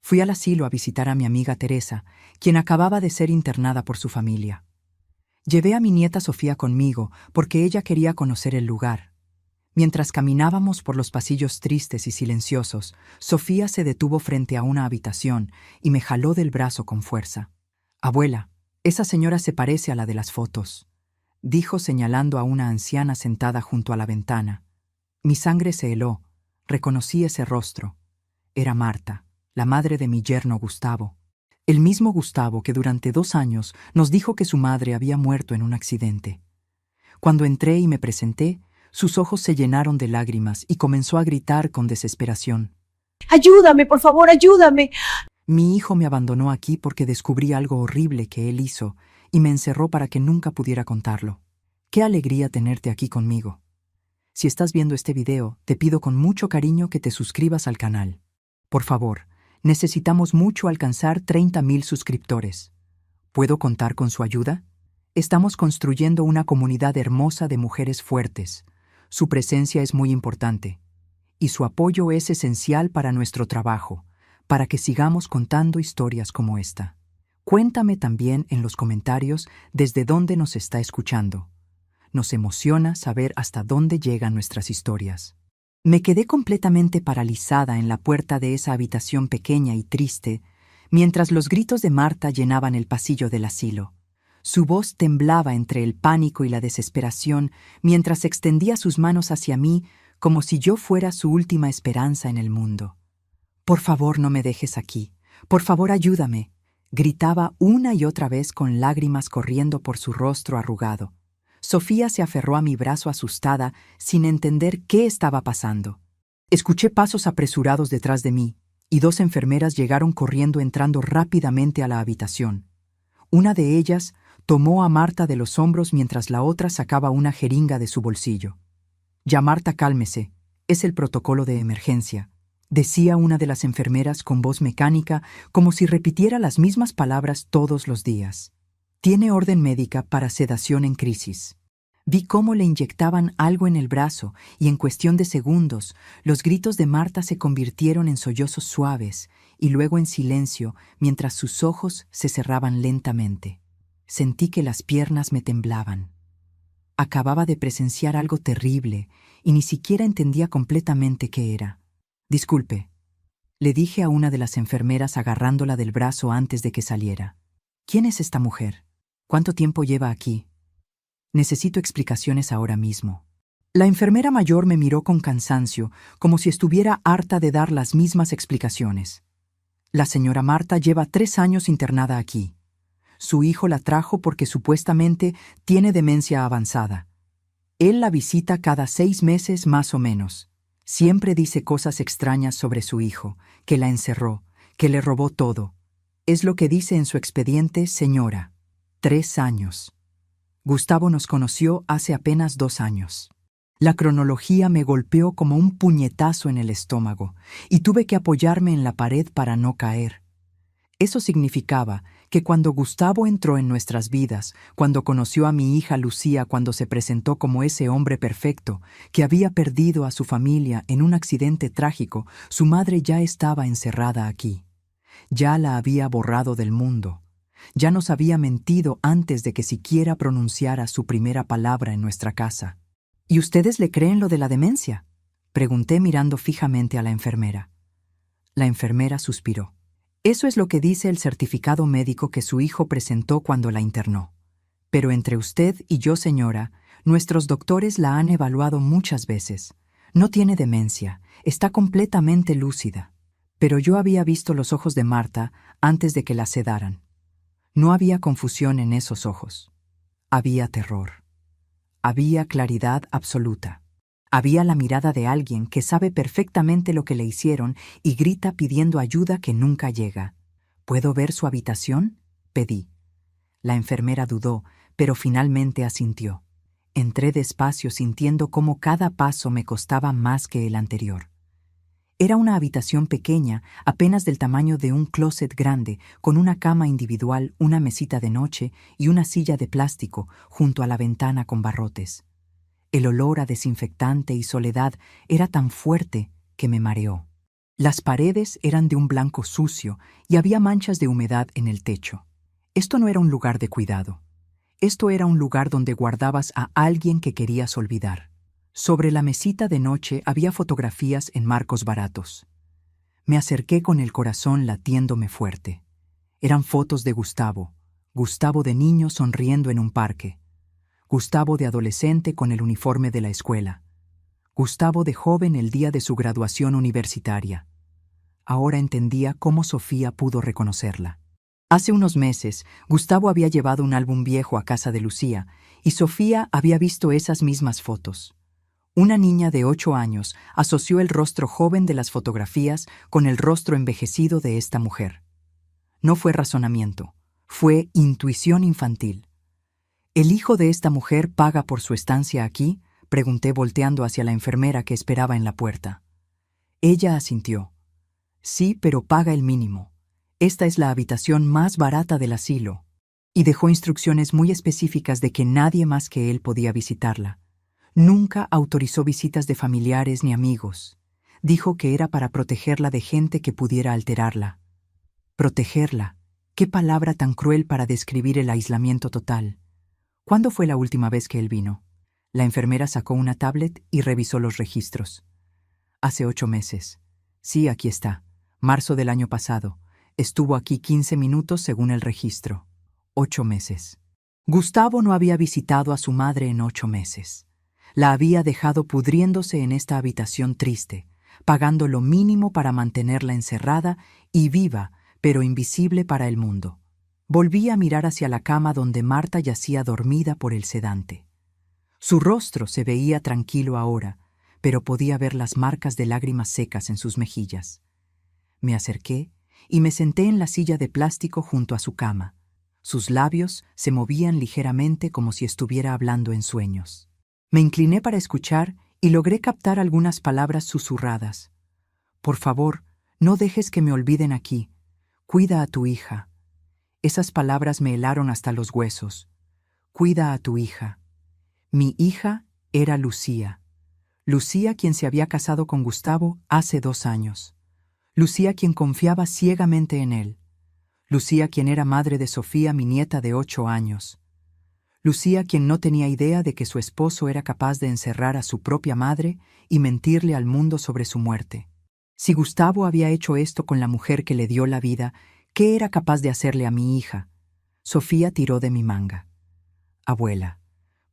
Fui al asilo a visitar a mi amiga Teresa, quien acababa de ser internada por su familia. Llevé a mi nieta Sofía conmigo porque ella quería conocer el lugar. Mientras caminábamos por los pasillos tristes y silenciosos, Sofía se detuvo frente a una habitación y me jaló del brazo con fuerza. «Abuela, esa señora se parece a la de las fotos», dijo señalando a una anciana sentada junto a la ventana. Mi sangre se heló. Reconocí ese rostro. Era Marta, la madre de mi yerno Gustavo. El mismo Gustavo que durante 2 años nos dijo que su madre había muerto en un accidente. Cuando entré y me presenté, sus ojos se llenaron de lágrimas y comenzó a gritar con desesperación. ¡Ayúdame, por favor, ayúdame! Mi hijo me abandonó aquí porque descubrí algo horrible que él hizo y me encerró para que nunca pudiera contarlo. Qué alegría tenerte aquí conmigo. Si estás viendo este video, te pido con mucho cariño que te suscribas al canal. Por favor, necesitamos mucho alcanzar 30,000 suscriptores. ¿Puedo contar con su ayuda? Estamos construyendo una comunidad hermosa de mujeres fuertes. Su presencia es muy importante. Y su apoyo es esencial para nuestro trabajo, para que sigamos contando historias como esta. Cuéntame también en los comentarios desde dónde nos está escuchando. Nos emociona saber hasta dónde llegan nuestras historias. Me quedé completamente paralizada en la puerta de esa habitación pequeña y triste, mientras los gritos de Marta llenaban el pasillo del asilo. Su voz temblaba entre el pánico y la desesperación mientras extendía sus manos hacia mí como si yo fuera su última esperanza en el mundo. «Por favor, no me dejes aquí. Por favor, ayúdame», gritaba una y otra vez con lágrimas corriendo por su rostro arrugado. Sofía se aferró a mi brazo asustada, sin entender qué estaba pasando. Escuché pasos apresurados detrás de mí, y 2 enfermeras llegaron corriendo entrando rápidamente a la habitación. Una de ellas tomó a Marta de los hombros mientras la otra sacaba una jeringa de su bolsillo. «Ya, Marta, cálmese. Es el protocolo de emergencia», decía una de las enfermeras con voz mecánica, como si repitiera las mismas palabras todos los días. «Tiene orden médica para sedación en crisis». Vi cómo le inyectaban algo en el brazo y en cuestión de segundos los gritos de Marta se convirtieron en sollozos suaves y luego en silencio mientras sus ojos se cerraban lentamente. Sentí que las piernas me temblaban. Acababa de presenciar algo terrible y ni siquiera entendía completamente qué era. «Disculpe», le dije a una de las enfermeras agarrándola del brazo antes de que saliera. «¿Quién es esta mujer? ¿Cuánto tiempo lleva aquí? Necesito explicaciones ahora mismo». La enfermera mayor me miró con cansancio, como si estuviera harta de dar las mismas explicaciones. «La señora Marta lleva 3 años internada aquí. Su hijo la trajo porque supuestamente tiene demencia avanzada. Él la visita cada 6 meses más o menos. Siempre dice cosas extrañas sobre su hijo, que la encerró, que le robó todo. Es lo que dice en su expediente, señora. 3 años. Gustavo nos conoció hace apenas 2 años». La cronología me golpeó como un puñetazo en el estómago y tuve que apoyarme en la pared para no caer. Eso significaba que cuando Gustavo entró en nuestras vidas, cuando conoció a mi hija Lucía, cuando se presentó como ese hombre perfecto, que había perdido a su familia en un accidente trágico, su madre ya estaba encerrada aquí. Ya la había borrado del mundo. Ya nos había mentido antes de que siquiera pronunciara su primera palabra en nuestra casa. «¿Y ustedes le creen lo de la demencia?», pregunté mirando fijamente a la enfermera. La enfermera suspiró. «Eso es lo que dice el certificado médico que su hijo presentó cuando la internó. Pero entre usted y yo, señora, nuestros doctores la han evaluado muchas veces. No tiene demencia, está completamente lúcida». Pero yo había visto los ojos de Marta antes de que la sedaran. No había confusión en esos ojos. Había terror. Había claridad absoluta. Había la mirada de alguien que sabe perfectamente lo que le hicieron y grita pidiendo ayuda que nunca llega. «¿Puedo ver su habitación?», pedí. La enfermera dudó, pero finalmente asintió. Entré despacio sintiendo cómo cada paso me costaba más que el anterior. Era una habitación pequeña, apenas del tamaño de un closet grande, con una cama individual, una mesita de noche y una silla de plástico junto a la ventana con barrotes. El olor a desinfectante y soledad era tan fuerte que me mareó. Las paredes eran de un blanco sucio y había manchas de humedad en el techo. Esto no era un lugar de cuidado. Esto era un lugar donde guardabas a alguien que querías olvidar. Sobre la mesita de noche había fotografías en marcos baratos. Me acerqué con el corazón latiéndome fuerte. Eran fotos de Gustavo. Gustavo de niño sonriendo en un parque. Gustavo de adolescente con el uniforme de la escuela. Gustavo de joven el día de su graduación universitaria. Ahora entendía cómo Sofía pudo reconocerla. Hace unos meses, Gustavo había llevado un álbum viejo a casa de Lucía y Sofía había visto esas mismas fotos. Una niña de 8 años asoció el rostro joven de las fotografías con el rostro envejecido de esta mujer. No fue razonamiento, fue intuición infantil. ¿El hijo de esta mujer paga por su estancia aquí?, pregunté volteando hacia la enfermera que esperaba en la puerta. Ella asintió. Sí, pero paga el mínimo. Esta es la habitación más barata del asilo. Y dejó instrucciones muy específicas de que nadie más que él podía visitarla. Nunca autorizó visitas de familiares ni amigos. Dijo que era para protegerla de gente que pudiera alterarla. Protegerla. Qué palabra tan cruel para describir el aislamiento total. ¿Cuándo fue la última vez que él vino? La enfermera sacó una tablet y revisó los registros. Hace 8 meses. Sí, aquí está. Marzo del año pasado. Estuvo aquí 15 minutos según el registro. 8 meses. Gustavo no había visitado a su madre en 8 meses. La había dejado pudriéndose en esta habitación triste, pagando lo mínimo para mantenerla encerrada y viva, pero invisible para el mundo. Volví a mirar hacia la cama donde Marta yacía dormida por el sedante. Su rostro se veía tranquilo ahora, pero podía ver las marcas de lágrimas secas en sus mejillas. Me acerqué y me senté en la silla de plástico junto a su cama. Sus labios se movían ligeramente como si estuviera hablando en sueños. Me incliné para escuchar y logré captar algunas palabras susurradas. Por favor, no dejes que me olviden aquí. Cuida a tu hija. Esas palabras me helaron hasta los huesos. Cuida a tu hija. Mi hija era Lucía. Lucía quien se había casado con Gustavo hace 2 años. Lucía quien confiaba ciegamente en él. Lucía quien era madre de Sofía, mi nieta de 8 años. Lucía quien no tenía idea de que su esposo era capaz de encerrar a su propia madre y mentirle al mundo sobre su muerte. Si Gustavo había hecho esto con la mujer que le dio la vida, ¿qué era capaz de hacerle a mi hija? Sofía tiró de mi manga. Abuela,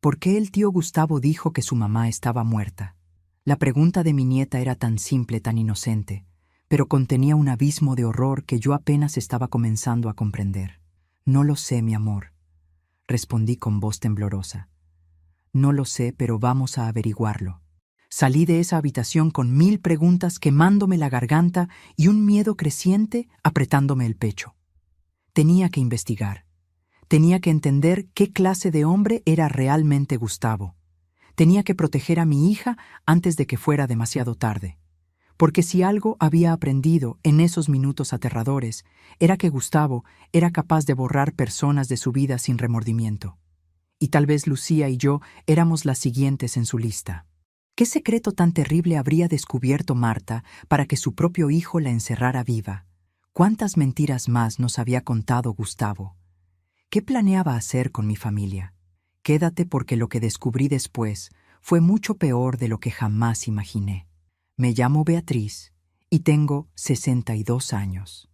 ¿por qué el tío Gustavo dijo que su mamá estaba muerta? La pregunta de mi nieta era tan simple, tan inocente, pero contenía un abismo de horror que yo apenas estaba comenzando a comprender. No lo sé, mi amor, respondí con voz temblorosa. No lo sé, pero vamos a averiguarlo. Salí de esa habitación con 1000 preguntas quemándome la garganta y un miedo creciente apretándome el pecho. Tenía que investigar. Tenía que entender qué clase de hombre era realmente Gustavo. Tenía que proteger a mi hija antes de que fuera demasiado tarde. Porque si algo había aprendido en esos minutos aterradores, era que Gustavo era capaz de borrar personas de su vida sin remordimiento. Y tal vez Lucía y yo éramos las siguientes en su lista. ¿Qué secreto tan terrible habría descubierto Marta para que su propio hijo la encerrara viva? ¿Cuántas mentiras más nos había contado Gustavo? ¿Qué planeaba hacer con mi familia? Quédate porque lo que descubrí después fue mucho peor de lo que jamás imaginé. Me llamo Beatriz y tengo 62 años.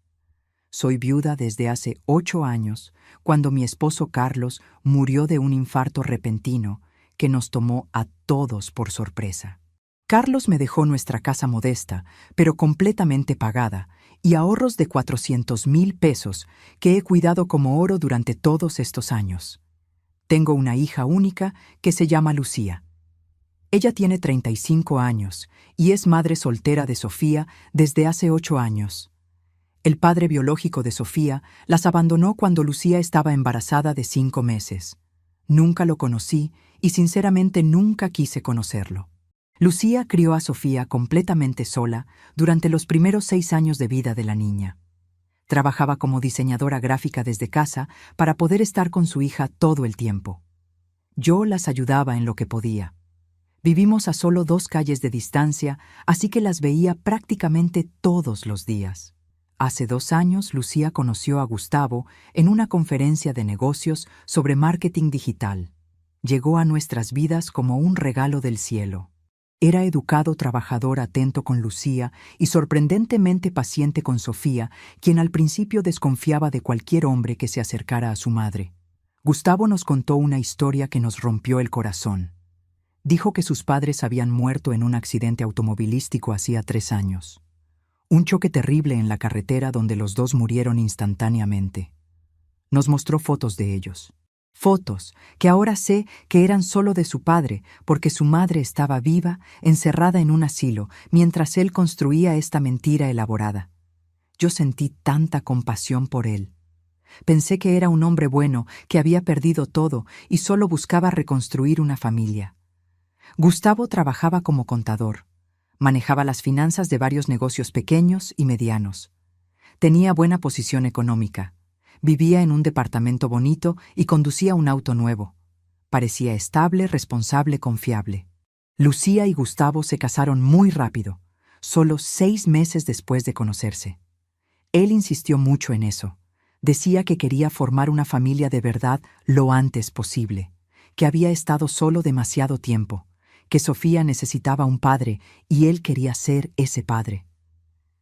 Soy viuda desde hace 8 años, cuando mi esposo Carlos murió de un infarto repentino que nos tomó a todos por sorpresa. Carlos me dejó nuestra casa modesta, pero completamente pagada, y ahorros de 400,000 pesos que he cuidado como oro durante todos estos años. Tengo una hija única que se llama Lucía. Ella tiene 35 años y es madre soltera de Sofía desde hace 8 años. El padre biológico de Sofía las abandonó cuando Lucía estaba embarazada de 5 meses. Nunca lo conocí y sinceramente nunca quise conocerlo. Lucía crió a Sofía completamente sola durante los primeros 6 años de vida de la niña. Trabajaba como diseñadora gráfica desde casa para poder estar con su hija todo el tiempo. Yo las ayudaba en lo que podía. Vivimos a solo 2 calles de distancia, así que las veía prácticamente todos los días. Hace 2 años, Lucía conoció a Gustavo en una conferencia de negocios sobre marketing digital. Llegó a nuestras vidas como un regalo del cielo. Era educado, trabajador, atento con Lucía y sorprendentemente paciente con Sofía, quien al principio desconfiaba de cualquier hombre que se acercara a su madre. Gustavo nos contó una historia que nos rompió el corazón. Dijo que sus padres habían muerto en un accidente automovilístico hacía 3 años. Un choque terrible en la carretera donde los dos murieron instantáneamente. Nos mostró fotos de ellos. Fotos que ahora sé que eran solo de su padre, porque su madre estaba viva, encerrada en un asilo, mientras él construía esta mentira elaborada. Yo sentí tanta compasión por él. Pensé que era un hombre bueno, que había perdido todo y solo buscaba reconstruir una familia. Gustavo trabajaba como contador. Manejaba las finanzas de varios negocios pequeños y medianos. Tenía buena posición económica. Vivía en un departamento bonito y conducía un auto nuevo. Parecía estable, responsable, confiable. Lucía y Gustavo se casaron muy rápido, solo 6 meses después de conocerse. Él insistió mucho en eso. Decía que quería formar una familia de verdad lo antes posible, que había estado solo demasiado tiempo, que Sofía necesitaba un padre y él quería ser ese padre.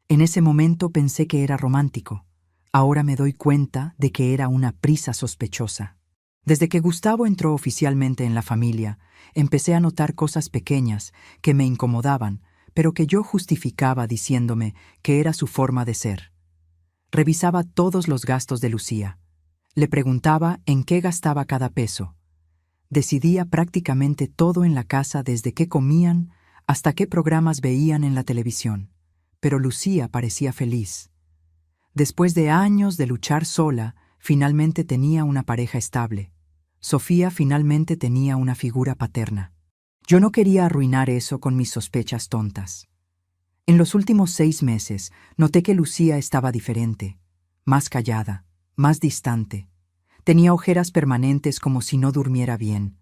En ese momento pensé que era romántico. Ahora me doy cuenta de que era una prisa sospechosa. Desde que Gustavo entró oficialmente en la familia, empecé a notar cosas pequeñas que me incomodaban, pero que yo justificaba diciéndome que era su forma de ser. Revisaba todos los gastos de Lucía. Le preguntaba en qué gastaba cada peso. Decidía prácticamente todo en la casa, desde qué comían hasta qué programas veían en la televisión. Pero Lucía parecía feliz. Después de años de luchar sola, finalmente tenía una pareja estable. Sofía finalmente tenía una figura paterna. Yo no quería arruinar eso con mis sospechas tontas. En los últimos 6 meses noté que Lucía estaba diferente, más callada, más distante. Tenía ojeras permanentes como si no durmiera bien.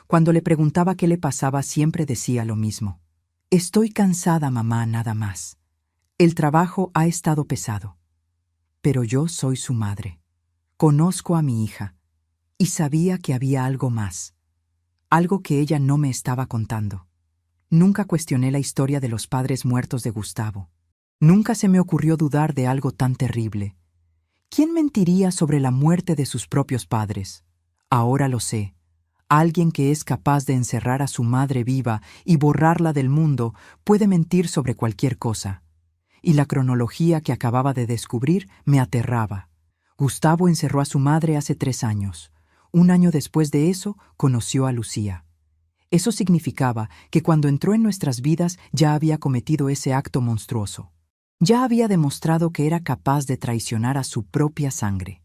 Cuando le preguntaba qué le pasaba, siempre decía lo mismo. Estoy cansada, mamá, nada más. El trabajo ha estado pesado. Pero yo soy su madre. Conozco a mi hija y sabía que había algo más, algo que ella no me estaba contando. Nunca cuestioné la historia de los padres muertos de Gustavo. Nunca se me ocurrió dudar de algo tan terrible. ¿Quién mentiría sobre la muerte de sus propios padres? Ahora lo sé. Alguien que es capaz de encerrar a su madre viva y borrarla del mundo puede mentir sobre cualquier cosa. Y la cronología que acababa de descubrir me aterraba. Gustavo encerró a su madre hace 3 años. 1 año después de eso, conoció a Lucía. Eso significaba que cuando entró en nuestras vidas ya había cometido ese acto monstruoso. Ya había demostrado que era capaz de traicionar a su propia sangre.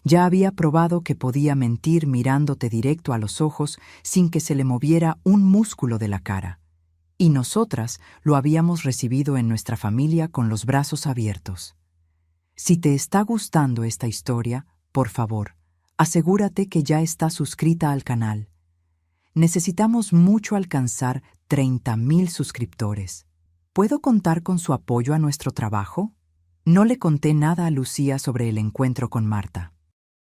Ya había probado que podía mentir mirándote directo a los ojos sin que se le moviera un músculo de la cara. Y nosotras lo habíamos recibido en nuestra familia con los brazos abiertos. Si te está gustando esta historia, por favor, asegúrate que ya estás suscrita al canal. Necesitamos mucho alcanzar 30,000 suscriptores. ¿Puedo contar con su apoyo a nuestro trabajo? No le conté nada a Lucía sobre el encuentro con Marta.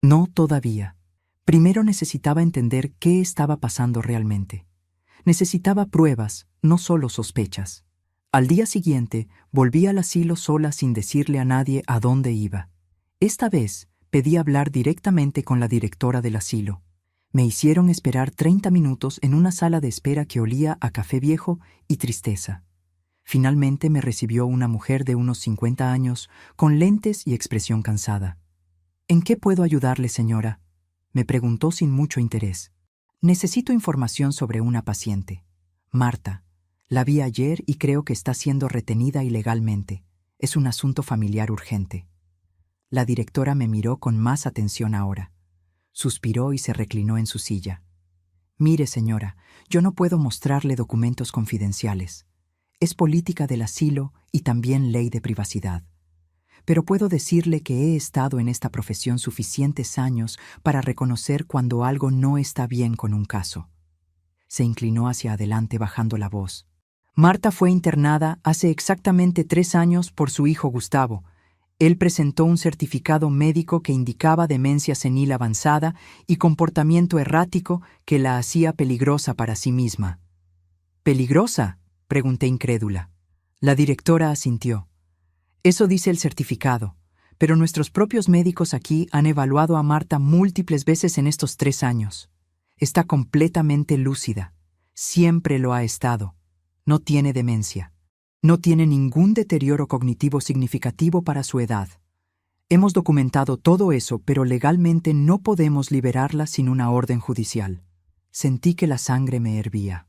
No todavía. Primero necesitaba entender qué estaba pasando realmente. Necesitaba pruebas, no solo sospechas. Al día siguiente, volví al asilo sola sin decirle a nadie a dónde iba. Esta vez, pedí hablar directamente con la directora del asilo. Me hicieron esperar 30 minutos en una sala de espera que olía a café viejo y tristeza. Finalmente me recibió una mujer de unos 50 años, con lentes y expresión cansada. ¿En qué puedo ayudarle, señora?, me preguntó sin mucho interés. Necesito información sobre una paciente. Marta. La vi ayer y creo que está siendo retenida ilegalmente. Es un asunto familiar urgente. La directora me miró con más atención ahora. Suspiró y se reclinó en su silla. Mire, señora, yo no puedo mostrarle documentos confidenciales. Es política del asilo y también ley de privacidad. Pero puedo decirle que he estado en esta profesión suficientes años para reconocer cuando algo no está bien con un caso. Se inclinó hacia adelante bajando la voz. Marta fue internada hace exactamente 3 años por su hijo Gustavo. Él presentó un certificado médico que indicaba demencia senil avanzada y comportamiento errático que la hacía peligrosa para sí misma. ¿Peligrosa?, pregunté incrédula. La directora asintió. Eso dice el certificado, pero nuestros propios médicos aquí han evaluado a Marta múltiples veces en estos 3 años. Está completamente lúcida. Siempre lo ha estado. No tiene demencia. No tiene ningún deterioro cognitivo significativo para su edad. Hemos documentado todo eso, pero legalmente no podemos liberarla sin una orden judicial. Sentí que la sangre me hervía.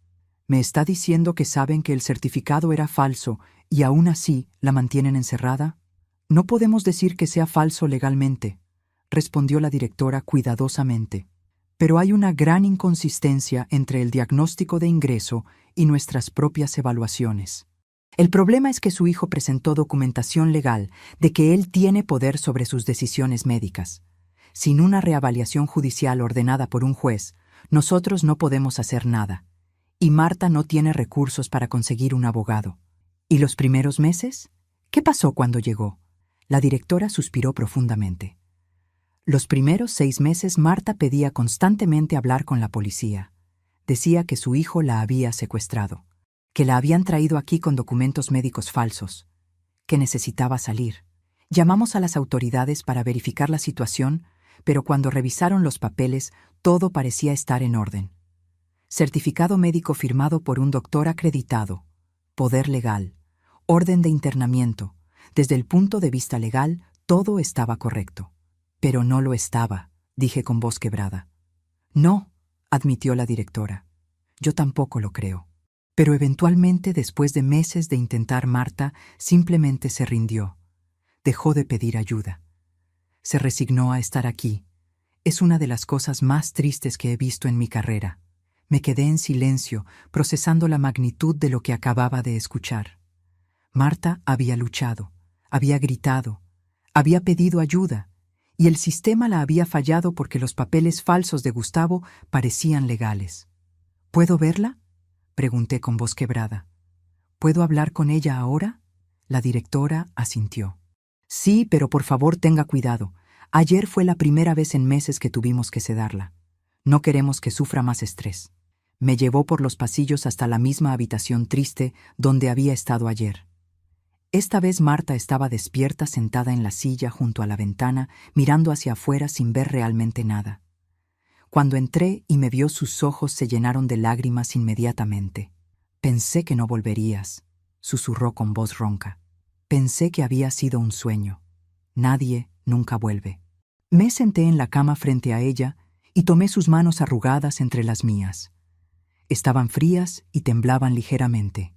¿Me está diciendo que saben que el certificado era falso y aún así la mantienen encerrada? No podemos decir que sea falso legalmente, respondió la directora cuidadosamente. Pero hay una gran inconsistencia entre el diagnóstico de ingreso y nuestras propias evaluaciones. El problema es que su hijo presentó documentación legal de que él tiene poder sobre sus decisiones médicas. Sin una reavaliación judicial ordenada por un juez, nosotros no podemos hacer nada. Y Marta no tiene recursos para conseguir un abogado. ¿Y los primeros meses? ¿Qué pasó cuando llegó? La directora suspiró profundamente. Los primeros 6 meses Marta pedía constantemente hablar con la policía. Decía que su hijo la había secuestrado, que la habían traído aquí con documentos médicos falsos, que necesitaba salir. Llamamos a las autoridades para verificar la situación, pero cuando revisaron los papeles, todo parecía estar en orden. Certificado médico firmado por un doctor acreditado, poder legal, orden de internamiento. Desde el punto de vista legal, todo estaba correcto. Pero no lo estaba, dije con voz quebrada. No, admitió la directora. Yo tampoco lo creo. Pero eventualmente, después de meses de intentar, Marta simplemente se rindió. Dejó de pedir ayuda. Se resignó a estar aquí. Es una de las cosas más tristes que he visto en mi carrera. Me quedé en silencio, procesando la magnitud de lo que acababa de escuchar. Marta había luchado, había gritado, había pedido ayuda, y el sistema la había fallado porque los papeles falsos de Gustavo parecían legales. ¿Puedo verla?, pregunté con voz quebrada. ¿Puedo hablar con ella ahora? La directora asintió. Sí, pero por favor tenga cuidado. Ayer fue la primera vez en meses que tuvimos que sedarla. No queremos que sufra más estrés. Me llevó por los pasillos hasta la misma habitación triste donde había estado ayer. Esta vez Marta estaba despierta, sentada en la silla junto a la ventana, mirando hacia afuera sin ver realmente nada. Cuando entré y me vio, sus ojos se llenaron de lágrimas inmediatamente. Pensé que no volverías, susurró con voz ronca. Pensé que había sido un sueño. Nadie nunca vuelve. Me senté en la cama frente a ella y tomé sus manos arrugadas entre las mías. Estaban frías y temblaban ligeramente.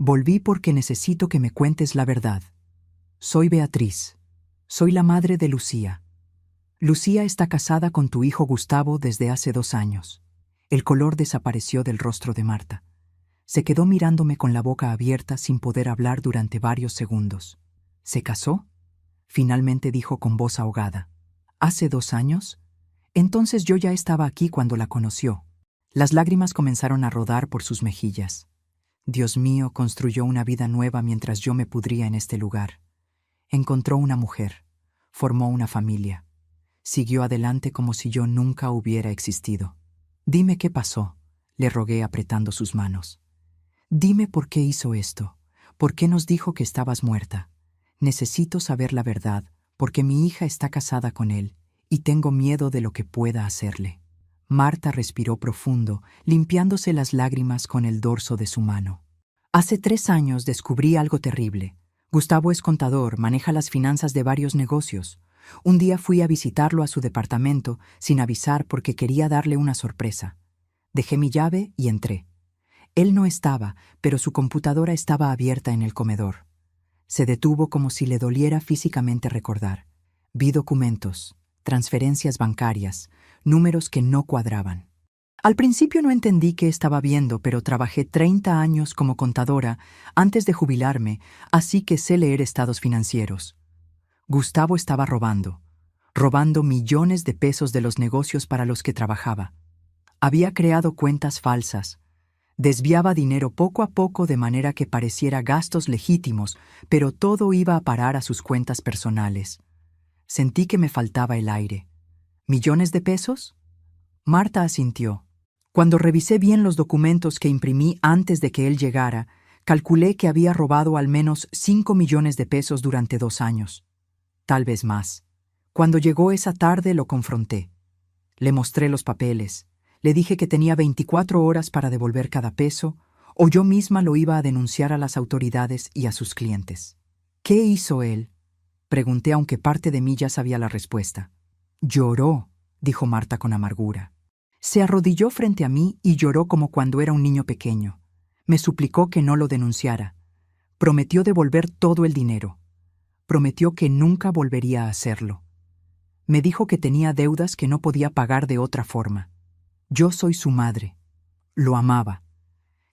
Volví porque necesito que me cuentes la verdad. Soy Beatriz. Soy la madre de Lucía. Lucía está casada con tu hijo Gustavo desde hace 2 años. El color desapareció del rostro de Marta. Se quedó mirándome con la boca abierta sin poder hablar durante varios segundos. ¿Se casó?, finalmente dijo con voz ahogada. ¿Hace 2 años? Entonces yo ya estaba aquí cuando la conoció. Las lágrimas comenzaron a rodar por sus mejillas. Dios mío, construyó una vida nueva mientras yo me pudría en este lugar. Encontró una mujer, formó una familia. Siguió adelante como si yo nunca hubiera existido. Dime qué pasó, le rogué apretando sus manos. Dime por qué hizo esto, por qué nos dijo que estabas muerta. Necesito saber la verdad, porque mi hija está casada con él y tengo miedo de lo que pueda hacerle. Marta respiró profundo, limpiándose las lágrimas con el dorso de su mano. Hace 3 años descubrí algo terrible. Gustavo es contador, maneja las finanzas de varios negocios. Un día fui a visitarlo a su departamento sin avisar porque quería darle una sorpresa. Dejé mi llave y entré. Él no estaba, pero su computadora estaba abierta en el comedor. Se detuvo como si le doliera físicamente recordar. Vi documentos, transferencias bancarias, números que no cuadraban. Al principio no entendí qué estaba viendo, pero trabajé 30 años como contadora antes de jubilarme, así que sé leer estados financieros. Gustavo estaba robando millones de pesos de los negocios para los que trabajaba. Había creado cuentas falsas, Desviaba dinero poco a poco de manera que pareciera gastos legítimos, pero todo iba a parar a sus cuentas personales. Sentí que me faltaba el aire. ¿Millones de pesos? Marta asintió. Cuando revisé bien los documentos que imprimí antes de que él llegara, calculé que había robado al menos 5 millones de pesos durante 2 años. Tal vez más. Cuando llegó esa tarde lo confronté. Le mostré los papeles. Le dije que tenía 24 horas para devolver cada peso, o yo misma lo iba a denunciar a las autoridades y a sus clientes. ¿Qué hizo él? Pregunté, aunque parte de mí ya sabía la respuesta. Lloró, dijo Marta con amargura. Se arrodilló frente a mí y lloró como cuando era un niño pequeño. Me suplicó que no lo denunciara. Prometió devolver todo el dinero. Prometió que nunca volvería a hacerlo. Me dijo que tenía deudas que no podía pagar de otra forma. Yo soy su madre. Lo amaba.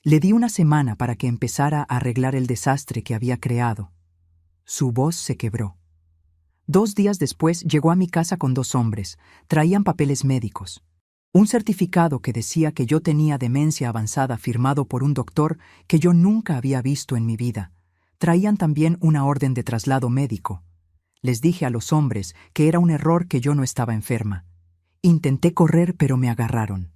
Le di una semana para que empezara a arreglar el desastre que había creado. Su voz se quebró. 2 días después llegó a mi casa con 2 hombres. Traían papeles médicos. Un certificado que decía que yo tenía demencia avanzada firmado por un doctor que yo nunca había visto en mi vida. Traían también una orden de traslado médico. Les dije a los hombres que era un error, que yo no estaba enferma. Intenté correr, pero me agarraron.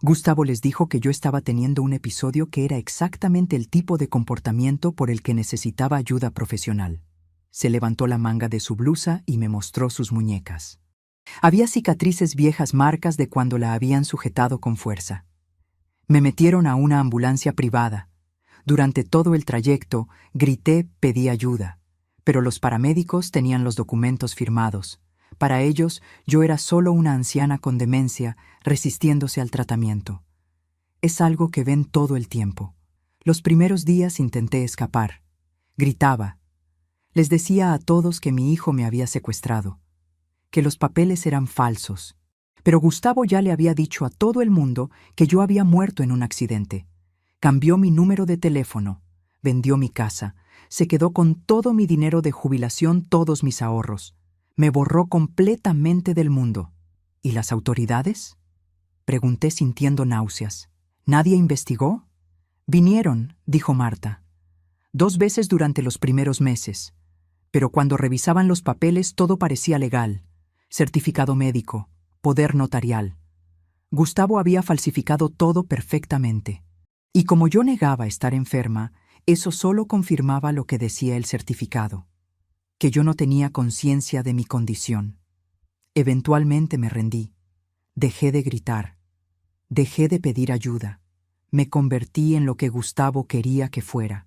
Gustavo les dijo que yo estaba teniendo un episodio que era exactamente el tipo de comportamiento por el que necesitaba ayuda profesional. Se levantó la manga de su blusa y me mostró sus muñecas. Había cicatrices viejas, marcas de cuando la habían sujetado con fuerza. Me metieron a una ambulancia privada. Durante todo el trayecto, grité, pedí ayuda. Pero los paramédicos tenían los documentos firmados. Para ellos, yo era solo una anciana con demencia resistiéndose al tratamiento. Es algo que ven todo el tiempo. Los primeros días intenté escapar. Gritaba. Les decía a todos que mi hijo me había secuestrado, que los papeles eran falsos. Pero Gustavo ya le había dicho a todo el mundo que yo había muerto en un accidente. Cambió mi número de teléfono, vendió mi casa, se quedó con todo mi dinero de jubilación, todos mis ahorros. Me borró completamente del mundo. ¿Y las autoridades? Pregunté sintiendo náuseas. ¿Nadie investigó? Vinieron, dijo Marta. 2 veces durante los primeros meses. Pero cuando revisaban los papeles todo parecía legal. Certificado médico, poder notarial. Gustavo había falsificado todo perfectamente. Y como yo negaba estar enferma, eso solo confirmaba lo que decía el certificado, que yo no tenía conciencia de mi condición. Eventualmente me rendí. Dejé de gritar. Dejé de pedir ayuda. Me convertí en lo que Gustavo quería que fuera.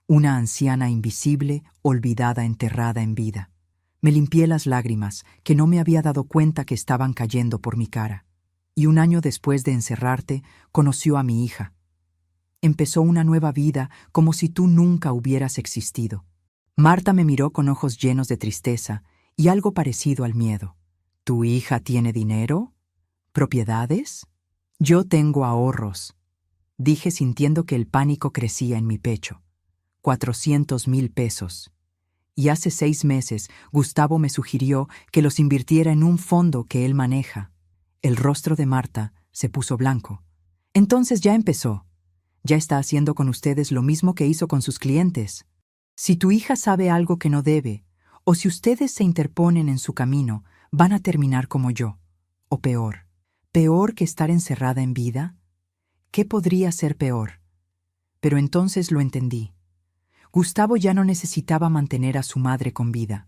Una anciana invisible, olvidada, enterrada en vida. Me limpié las lágrimas, que no me había dado cuenta que estaban cayendo por mi cara. Y 1 año después de encerrarte, conoció a mi hija. Empezó una nueva vida como si tú nunca hubieras existido. Marta me miró con ojos llenos de tristeza y algo parecido al miedo. ¿Tu hija tiene dinero? ¿Propiedades? Yo tengo ahorros, dije sintiendo que el pánico crecía en mi pecho. 400,000 pesos. Y hace 6 meses Gustavo me sugirió que los invirtiera en un fondo que él maneja. El rostro de Marta se puso blanco. Entonces ya empezó. Ya está haciendo con ustedes lo mismo que hizo con sus clientes. Si tu hija sabe algo que no debe, o si ustedes se interponen en su camino, van a terminar como yo, o peor. ¿Peor que estar encerrada en vida? ¿Qué podría ser peor? Pero entonces lo entendí. Gustavo ya no necesitaba mantener a su madre con vida.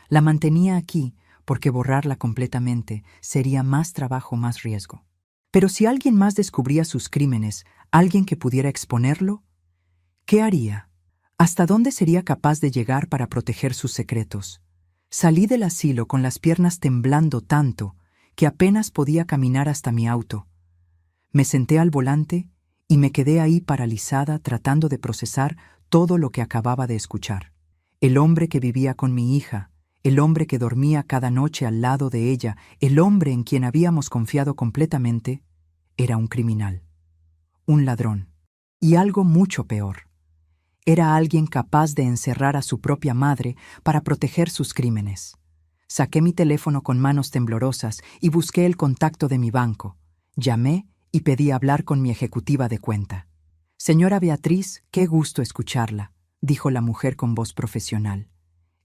La mantenía aquí porque borrarla completamente sería más trabajo, más riesgo. Pero si alguien más descubría sus crímenes, alguien que pudiera exponerlo, ¿qué haría? ¿Hasta dónde sería capaz de llegar para proteger sus secretos? Salí del asilo con las piernas temblando tanto que apenas podía caminar hasta mi auto. Me senté al volante y me quedé ahí paralizada tratando de procesar todo lo que acababa de escuchar. El hombre que vivía con mi hija, el hombre que dormía cada noche al lado de ella, el hombre en quien habíamos confiado completamente, era un criminal, un ladrón, y algo mucho peor. Era alguien capaz de encerrar a su propia madre para proteger sus crímenes. Saqué mi teléfono con manos temblorosas y busqué el contacto de mi banco. Llamé y pedí hablar con mi ejecutiva de cuenta. Señora Beatriz, qué gusto escucharla, dijo la mujer con voz profesional.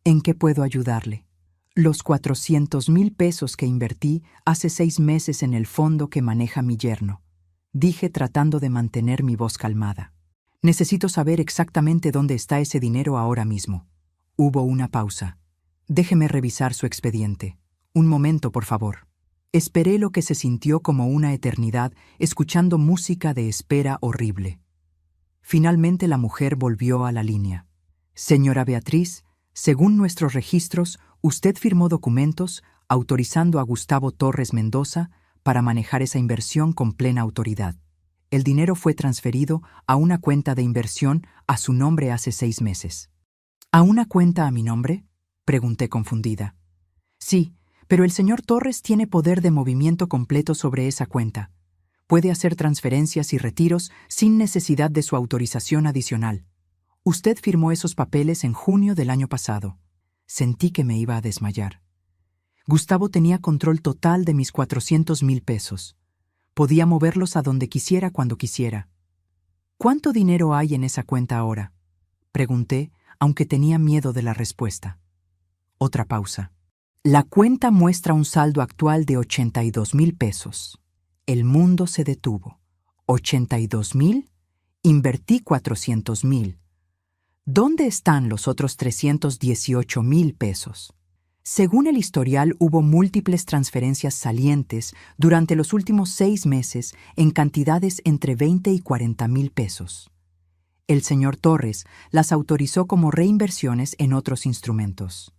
¿En qué puedo ayudarle? Los 400,000 pesos que invertí hace 6 meses en el fondo que maneja mi yerno, dije tratando de mantener mi voz calmada. Necesito saber exactamente dónde está ese dinero ahora mismo. Hubo una pausa. Déjeme revisar su expediente. Un momento, por favor. Esperé lo que se sintió como una eternidad, escuchando música de espera horrible. Finalmente la mujer volvió a la línea. Señora Beatriz, según nuestros registros, usted firmó documentos autorizando a Gustavo Torres Mendoza para manejar esa inversión con plena autoridad. El dinero fue transferido a una cuenta de inversión a su nombre hace 6 meses. ¿A una cuenta a mi nombre?, pregunté confundida. Sí, pero el señor Torres tiene poder de movimiento completo sobre esa cuenta. Puede hacer transferencias y retiros sin necesidad de su autorización adicional. Usted firmó esos papeles en junio del año pasado. Sentí que me iba a desmayar. Gustavo tenía control total de mis 400,000 pesos. Podía moverlos a donde quisiera cuando quisiera. ¿Cuánto dinero hay en esa cuenta ahora?, pregunté, aunque tenía miedo de la respuesta. Otra pausa. La cuenta muestra un saldo actual de 82,000 pesos. El mundo se detuvo. ¿82,000? Invertí 400,000. ¿Dónde están los otros 318,000 pesos? Según el historial, hubo múltiples transferencias salientes durante los últimos 6 meses en cantidades entre 20 y 40,000 pesos. El señor Torres las autorizó como reinversiones en otros instrumentos.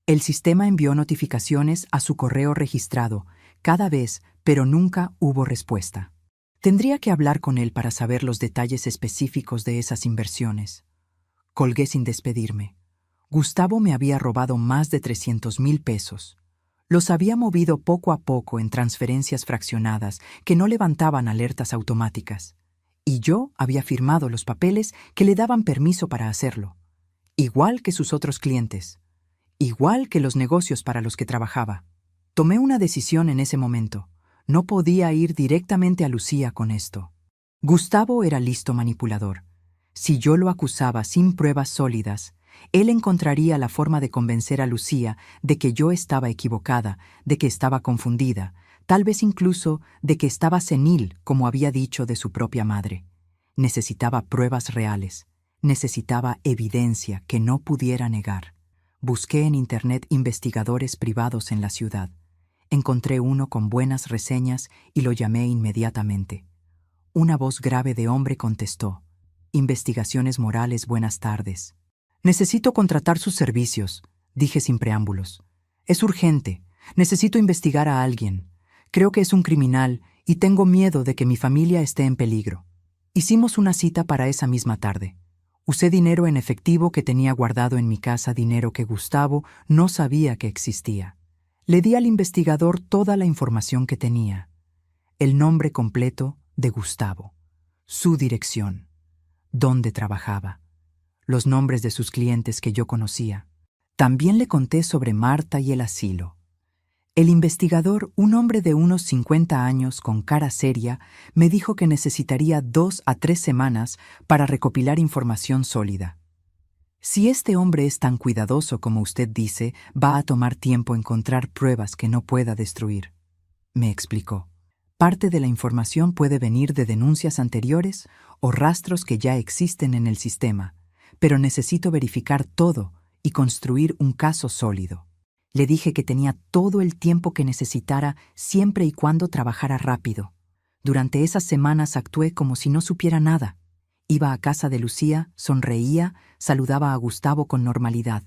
El sistema envió notificaciones a su correo registrado cada vez, pero nunca hubo respuesta. Tendría que hablar con él para saber los detalles específicos de esas inversiones. Colgué sin despedirme. Gustavo me había robado más de 300,000 pesos. Los había movido poco a poco en transferencias fraccionadas que no levantaban alertas automáticas. Y yo había firmado los papeles que le daban permiso para hacerlo. Igual que sus otros clientes. Igual que los negocios para los que trabajaba. Tomé una decisión en ese momento. No podía ir directamente a Lucía con esto. Gustavo era listo manipulador. Si yo lo acusaba sin pruebas sólidas, él encontraría la forma de convencer a Lucía de que yo estaba equivocada, de que estaba confundida, tal vez incluso de que estaba senil, como había dicho de su propia madre. Necesitaba pruebas reales. Necesitaba evidencia que no pudiera negar. Busqué en Internet investigadores privados en la ciudad. Encontré uno con buenas reseñas y lo llamé inmediatamente. Una voz grave de hombre contestó: «Investigaciones Morales, buenas tardes». «Necesito contratar sus servicios», dije sin preámbulos. «Es urgente. Necesito investigar a alguien. Creo que es un criminal y tengo miedo de que mi familia esté en peligro». Hicimos una cita para esa misma tarde. Usé dinero en efectivo que tenía guardado en mi casa, dinero que Gustavo no sabía que existía. Le di al investigador toda la información que tenía. El nombre completo de Gustavo, su dirección, dónde trabajaba, los nombres de sus clientes que yo conocía. También le conté sobre Marta y el asilo. El investigador, un hombre de unos 50 años con cara seria, me dijo que necesitaría 2 a 3 semanas para recopilar información sólida. Si este hombre es tan cuidadoso como usted dice, va a tomar tiempo encontrar pruebas que no pueda destruir, me explicó. Parte de la información puede venir de denuncias anteriores o rastros que ya existen en el sistema, pero necesito verificar todo y construir un caso sólido. Le dije que tenía todo el tiempo que necesitara siempre y cuando trabajara rápido. Durante esas semanas actué como si no supiera nada. Iba a casa de Lucía, sonreía, saludaba a Gustavo con normalidad.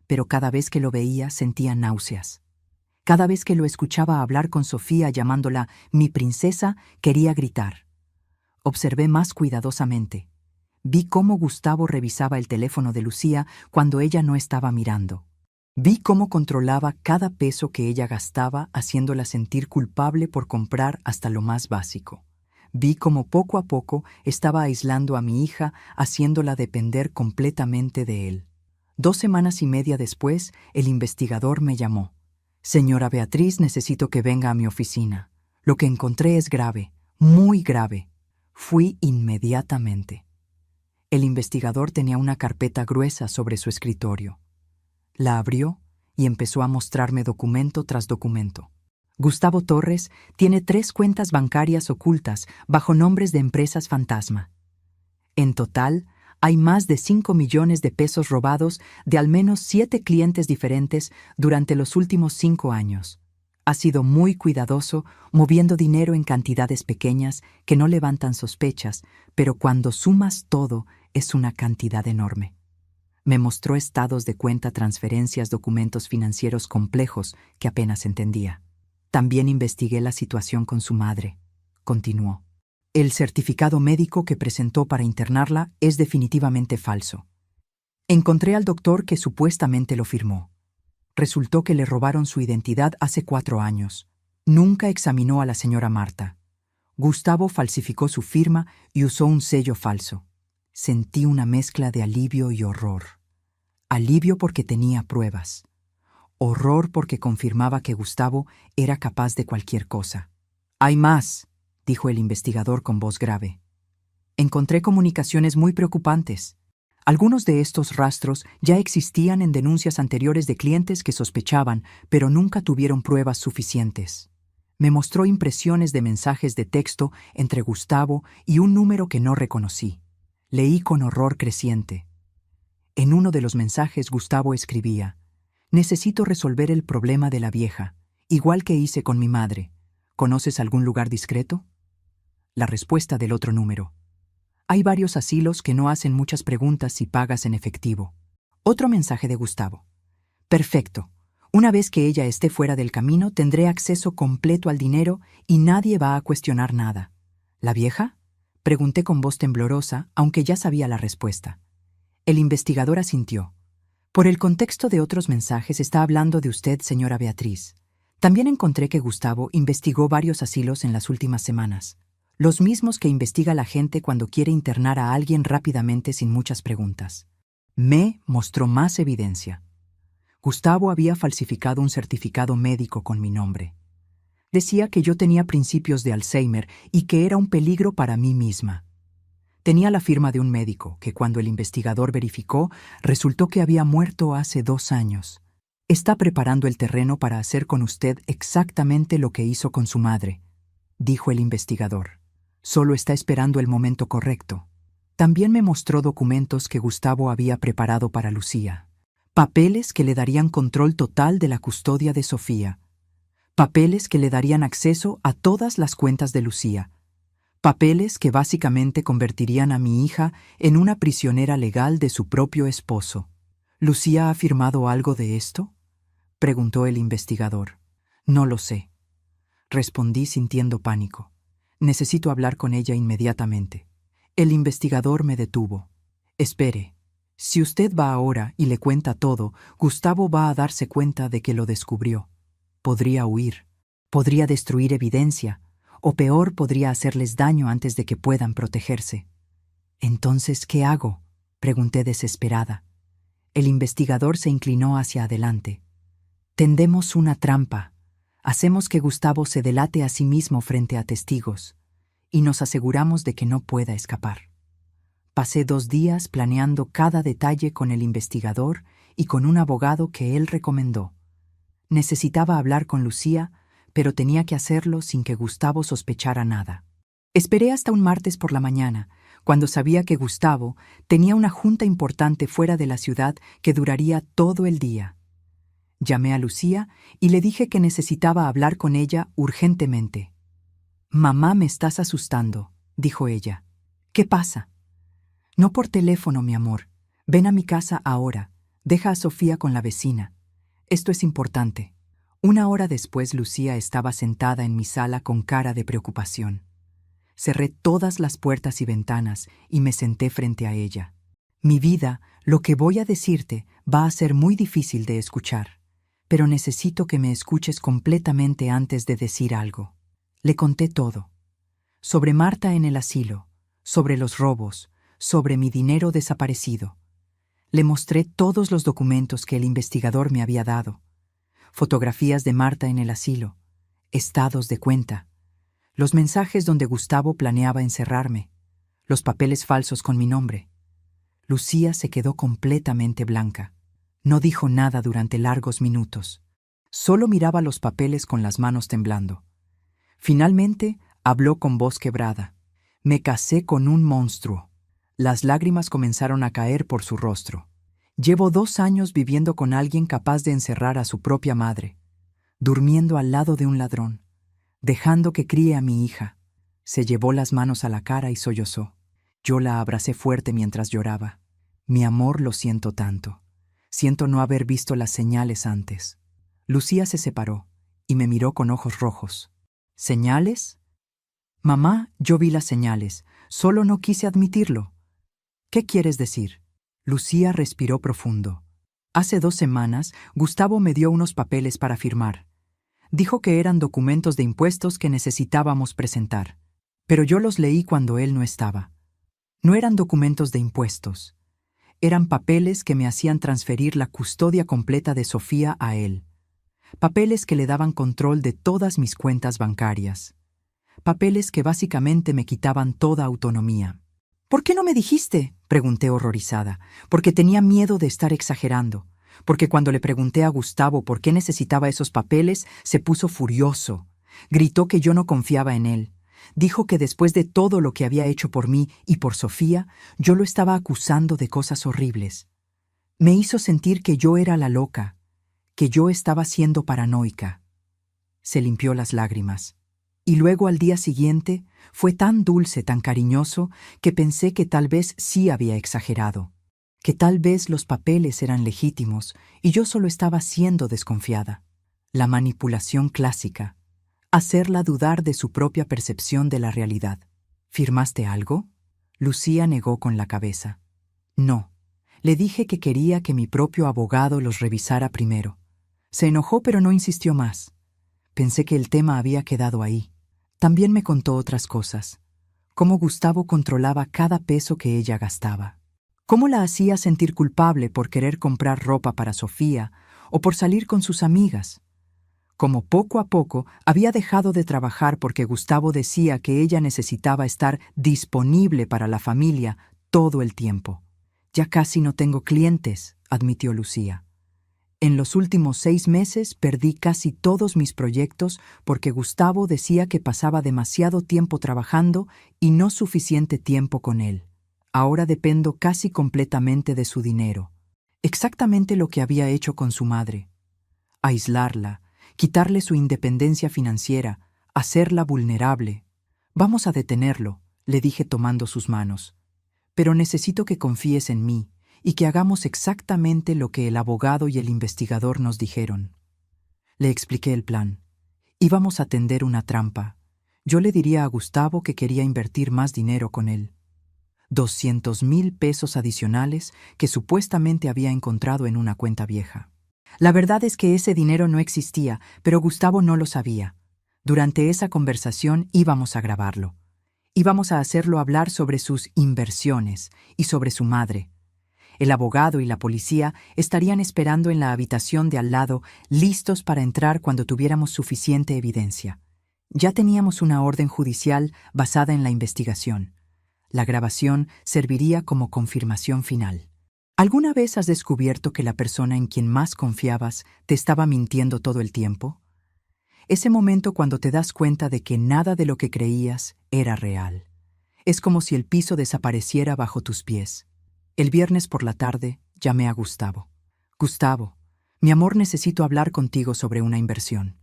Pero cada vez que lo veía sentía náuseas. Cada vez que lo escuchaba hablar con Sofía llamándola mi princesa, quería gritar. Observé más cuidadosamente. Vi cómo Gustavo revisaba el teléfono de Lucía cuando ella no estaba mirando. Vi cómo controlaba cada peso que ella gastaba, haciéndola sentir culpable por comprar hasta lo más básico. Vi cómo poco a poco estaba aislando a mi hija, haciéndola depender completamente de él. 2 semanas y media después, el investigador me llamó. «Señora Beatriz, necesito que venga a mi oficina. Lo que encontré es grave, muy grave». Fui inmediatamente. El investigador tenía una carpeta gruesa sobre su escritorio. La abrió y empezó a mostrarme documento tras documento. Gustavo Torres tiene 3 cuentas bancarias ocultas bajo nombres de empresas fantasma. En total, hay más de 5 millones de pesos robados de al menos 7 clientes diferentes durante los últimos 5 años. Ha sido muy cuidadoso moviendo dinero en cantidades pequeñas que no levantan sospechas, pero cuando sumas todo es una cantidad enorme. Me mostró estados de cuenta, transferencias, documentos financieros complejos que apenas entendía. También investigué la situación con su madre. Continuó. El certificado médico que presentó para internarla es definitivamente falso. Encontré al doctor que supuestamente lo firmó. Resultó que le robaron su identidad hace 4 años. Nunca examinó a la señora Marta. Gustavo falsificó su firma y usó un sello falso. Sentí una mezcla de alivio y horror. Alivio porque tenía pruebas. Horror porque confirmaba que Gustavo era capaz de cualquier cosa. «Hay más», dijo el investigador con voz grave. «Encontré comunicaciones muy preocupantes. Algunos de estos rastros ya existían en denuncias anteriores de clientes que sospechaban, pero nunca tuvieron pruebas suficientes. Me mostró impresiones de mensajes de texto entre Gustavo y un número que no reconocí. Leí con horror creciente. En uno de los mensajes Gustavo escribía: «Necesito resolver el problema de la vieja, igual que hice con mi madre. ¿Conoces algún lugar discreto?». La respuesta del otro número: «Hay varios asilos que no hacen muchas preguntas si pagas en efectivo». Otro mensaje de Gustavo: «Perfecto. Una vez que ella esté fuera del camino, tendré acceso completo al dinero y nadie va a cuestionar nada». «¿La vieja?», pregunté con voz temblorosa, aunque ya sabía la respuesta. El investigador asintió. «Por el contexto de otros mensajes está hablando de usted, señora Beatriz. También encontré que Gustavo investigó varios asilos en las últimas semanas. Los mismos que investiga la gente cuando quiere internar a alguien rápidamente sin muchas preguntas». Me mostró más evidencia. Gustavo había falsificado un certificado médico con mi nombre. Decía que yo tenía principios de Alzheimer y que era un peligro para mí misma. Tenía la firma de un médico que, cuando el investigador verificó, resultó que había muerto hace 2 años. «Está preparando el terreno para hacer con usted exactamente lo que hizo con su madre», dijo el investigador. «Solo está esperando el momento correcto». También me mostró documentos que Gustavo había preparado para Lucía. Papeles que le darían control total de la custodia de Sofía. Papeles que le darían acceso a todas las cuentas de Lucía. Papeles que básicamente convertirían a mi hija en una prisionera legal de su propio esposo. «¿Lucía ha firmado algo de esto?», preguntó el investigador. «No lo sé», respondí sintiendo pánico. «Necesito hablar con ella inmediatamente». El investigador me detuvo. «Espere. Si usted va ahora y le cuenta todo, Gustavo va a darse cuenta de que lo descubrió. Podría huir. Podría destruir evidencia. O peor, podría hacerles daño antes de que puedan protegerse». «Entonces, ¿qué hago?», pregunté desesperada. El investigador se inclinó hacia adelante. «Tendemos una trampa. Hacemos que Gustavo se delate a sí mismo frente a testigos y nos aseguramos de que no pueda escapar». Pasé 2 días planeando cada detalle con el investigador y con un abogado que él recomendó. Necesitaba hablar con Lucía, pero tenía que hacerlo sin que Gustavo sospechara nada. Esperé hasta un martes por la mañana, cuando sabía que Gustavo tenía una junta importante fuera de la ciudad que duraría todo el día. Llamé a Lucía y le dije que necesitaba hablar con ella urgentemente. «Mamá, me estás asustando», dijo ella. «¿Qué pasa?». «No por teléfono, mi amor. Ven a mi casa ahora. Deja a Sofía con la vecina. Esto es importante». 1 hora después, Lucía estaba sentada en mi sala con cara de preocupación. Cerré todas las puertas y ventanas y me senté frente a ella. «Mi vida, lo que voy a decirte va a ser muy difícil de escuchar, pero necesito que me escuches completamente antes de decir algo». Le conté todo. Sobre Marta en el asilo, sobre los robos, sobre mi dinero desaparecido. Le mostré todos los documentos que el investigador me había dado. Fotografías de Marta en el asilo, estados de cuenta. Los mensajes donde Gustavo planeaba encerrarme, los papeles falsos con mi nombre. Lucía se quedó completamente blanca. No dijo nada durante largos minutos. Solo miraba los papeles con las manos temblando. Finalmente, habló con voz quebrada. Me casé con un monstruo. Las lágrimas comenzaron a caer por su rostro. Llevo 2 años viviendo con alguien capaz de encerrar a su propia madre, durmiendo al lado de un ladrón, dejando que críe a mi hija. Se llevó las manos a la cara y sollozó. Yo la abracé fuerte mientras lloraba. Mi amor, lo siento tanto. Siento no haber visto las señales antes. Lucía se separó y me miró con ojos rojos. ¿Señales? Mamá, yo vi las señales, solo no quise admitirlo. ¿Qué quieres decir? Lucía respiró profundo. Hace 2 semanas, Gustavo me dio unos papeles para firmar. Dijo que eran documentos de impuestos que necesitábamos presentar. Pero yo los leí cuando él no estaba. No eran documentos de impuestos. Eran papeles que me hacían transferir la custodia completa de Sofía a él. Papeles que le daban control de todas mis cuentas bancarias. Papeles que básicamente me quitaban toda autonomía. ¿Por qué no me dijiste?, pregunté horrorizada. Porque tenía miedo de estar exagerando. Porque cuando le pregunté a Gustavo por qué necesitaba esos papeles, se puso furioso. Gritó que yo no confiaba en él. Dijo que después de todo lo que había hecho por mí y por Sofía, yo lo estaba acusando de cosas horribles. Me hizo sentir que yo era la loca, que yo estaba siendo paranoica. Se limpió las lágrimas. Y luego al día siguiente fue tan dulce, tan cariñoso, que pensé que tal vez sí había exagerado, que tal vez los papeles eran legítimos y yo solo estaba siendo desconfiada. La manipulación clásica. Hacerla dudar de su propia percepción de la realidad. ¿Firmaste algo? Lucía negó con la cabeza. No. Le dije que quería que mi propio abogado los revisara primero. Se enojó pero no insistió más. Pensé que el tema había quedado ahí. También me contó otras cosas. Cómo Gustavo controlaba cada peso que ella gastaba. Cómo la hacía sentir culpable por querer comprar ropa para Sofía o por salir con sus amigas. Cómo poco a poco había dejado de trabajar porque Gustavo decía que ella necesitaba estar disponible para la familia todo el tiempo. Ya casi no tengo clientes, admitió Lucía. En los últimos 6 meses perdí casi todos mis proyectos porque Gustavo decía que pasaba demasiado tiempo trabajando y no suficiente tiempo con él. Ahora dependo casi completamente de su dinero. Exactamente lo que había hecho con su madre. Aislarla, quitarle su independencia financiera, hacerla vulnerable. Vamos a detenerlo, le dije tomando sus manos. Pero necesito que confíes en mí y que hagamos exactamente lo que el abogado y el investigador nos dijeron. Le expliqué el plan. Íbamos a tender una trampa. Yo le diría a Gustavo que quería invertir más dinero con él. 200,000 pesos adicionales que supuestamente había encontrado en una cuenta vieja. La verdad es que ese dinero no existía, pero Gustavo no lo sabía. Durante esa conversación íbamos a grabarlo. Íbamos a hacerlo hablar sobre sus inversiones y sobre su madre. El abogado y la policía estarían esperando en la habitación de al lado, listos para entrar cuando tuviéramos suficiente evidencia. Ya teníamos una orden judicial basada en la investigación. La grabación serviría como confirmación final. ¿Alguna vez has descubierto que la persona en quien más confiabas te estaba mintiendo todo el tiempo? Ese momento cuando te das cuenta de que nada de lo que creías era real. Es como si el piso desapareciera bajo tus pies. El viernes por la tarde llamé a Gustavo. Gustavo, mi amor, necesito hablar contigo sobre una inversión.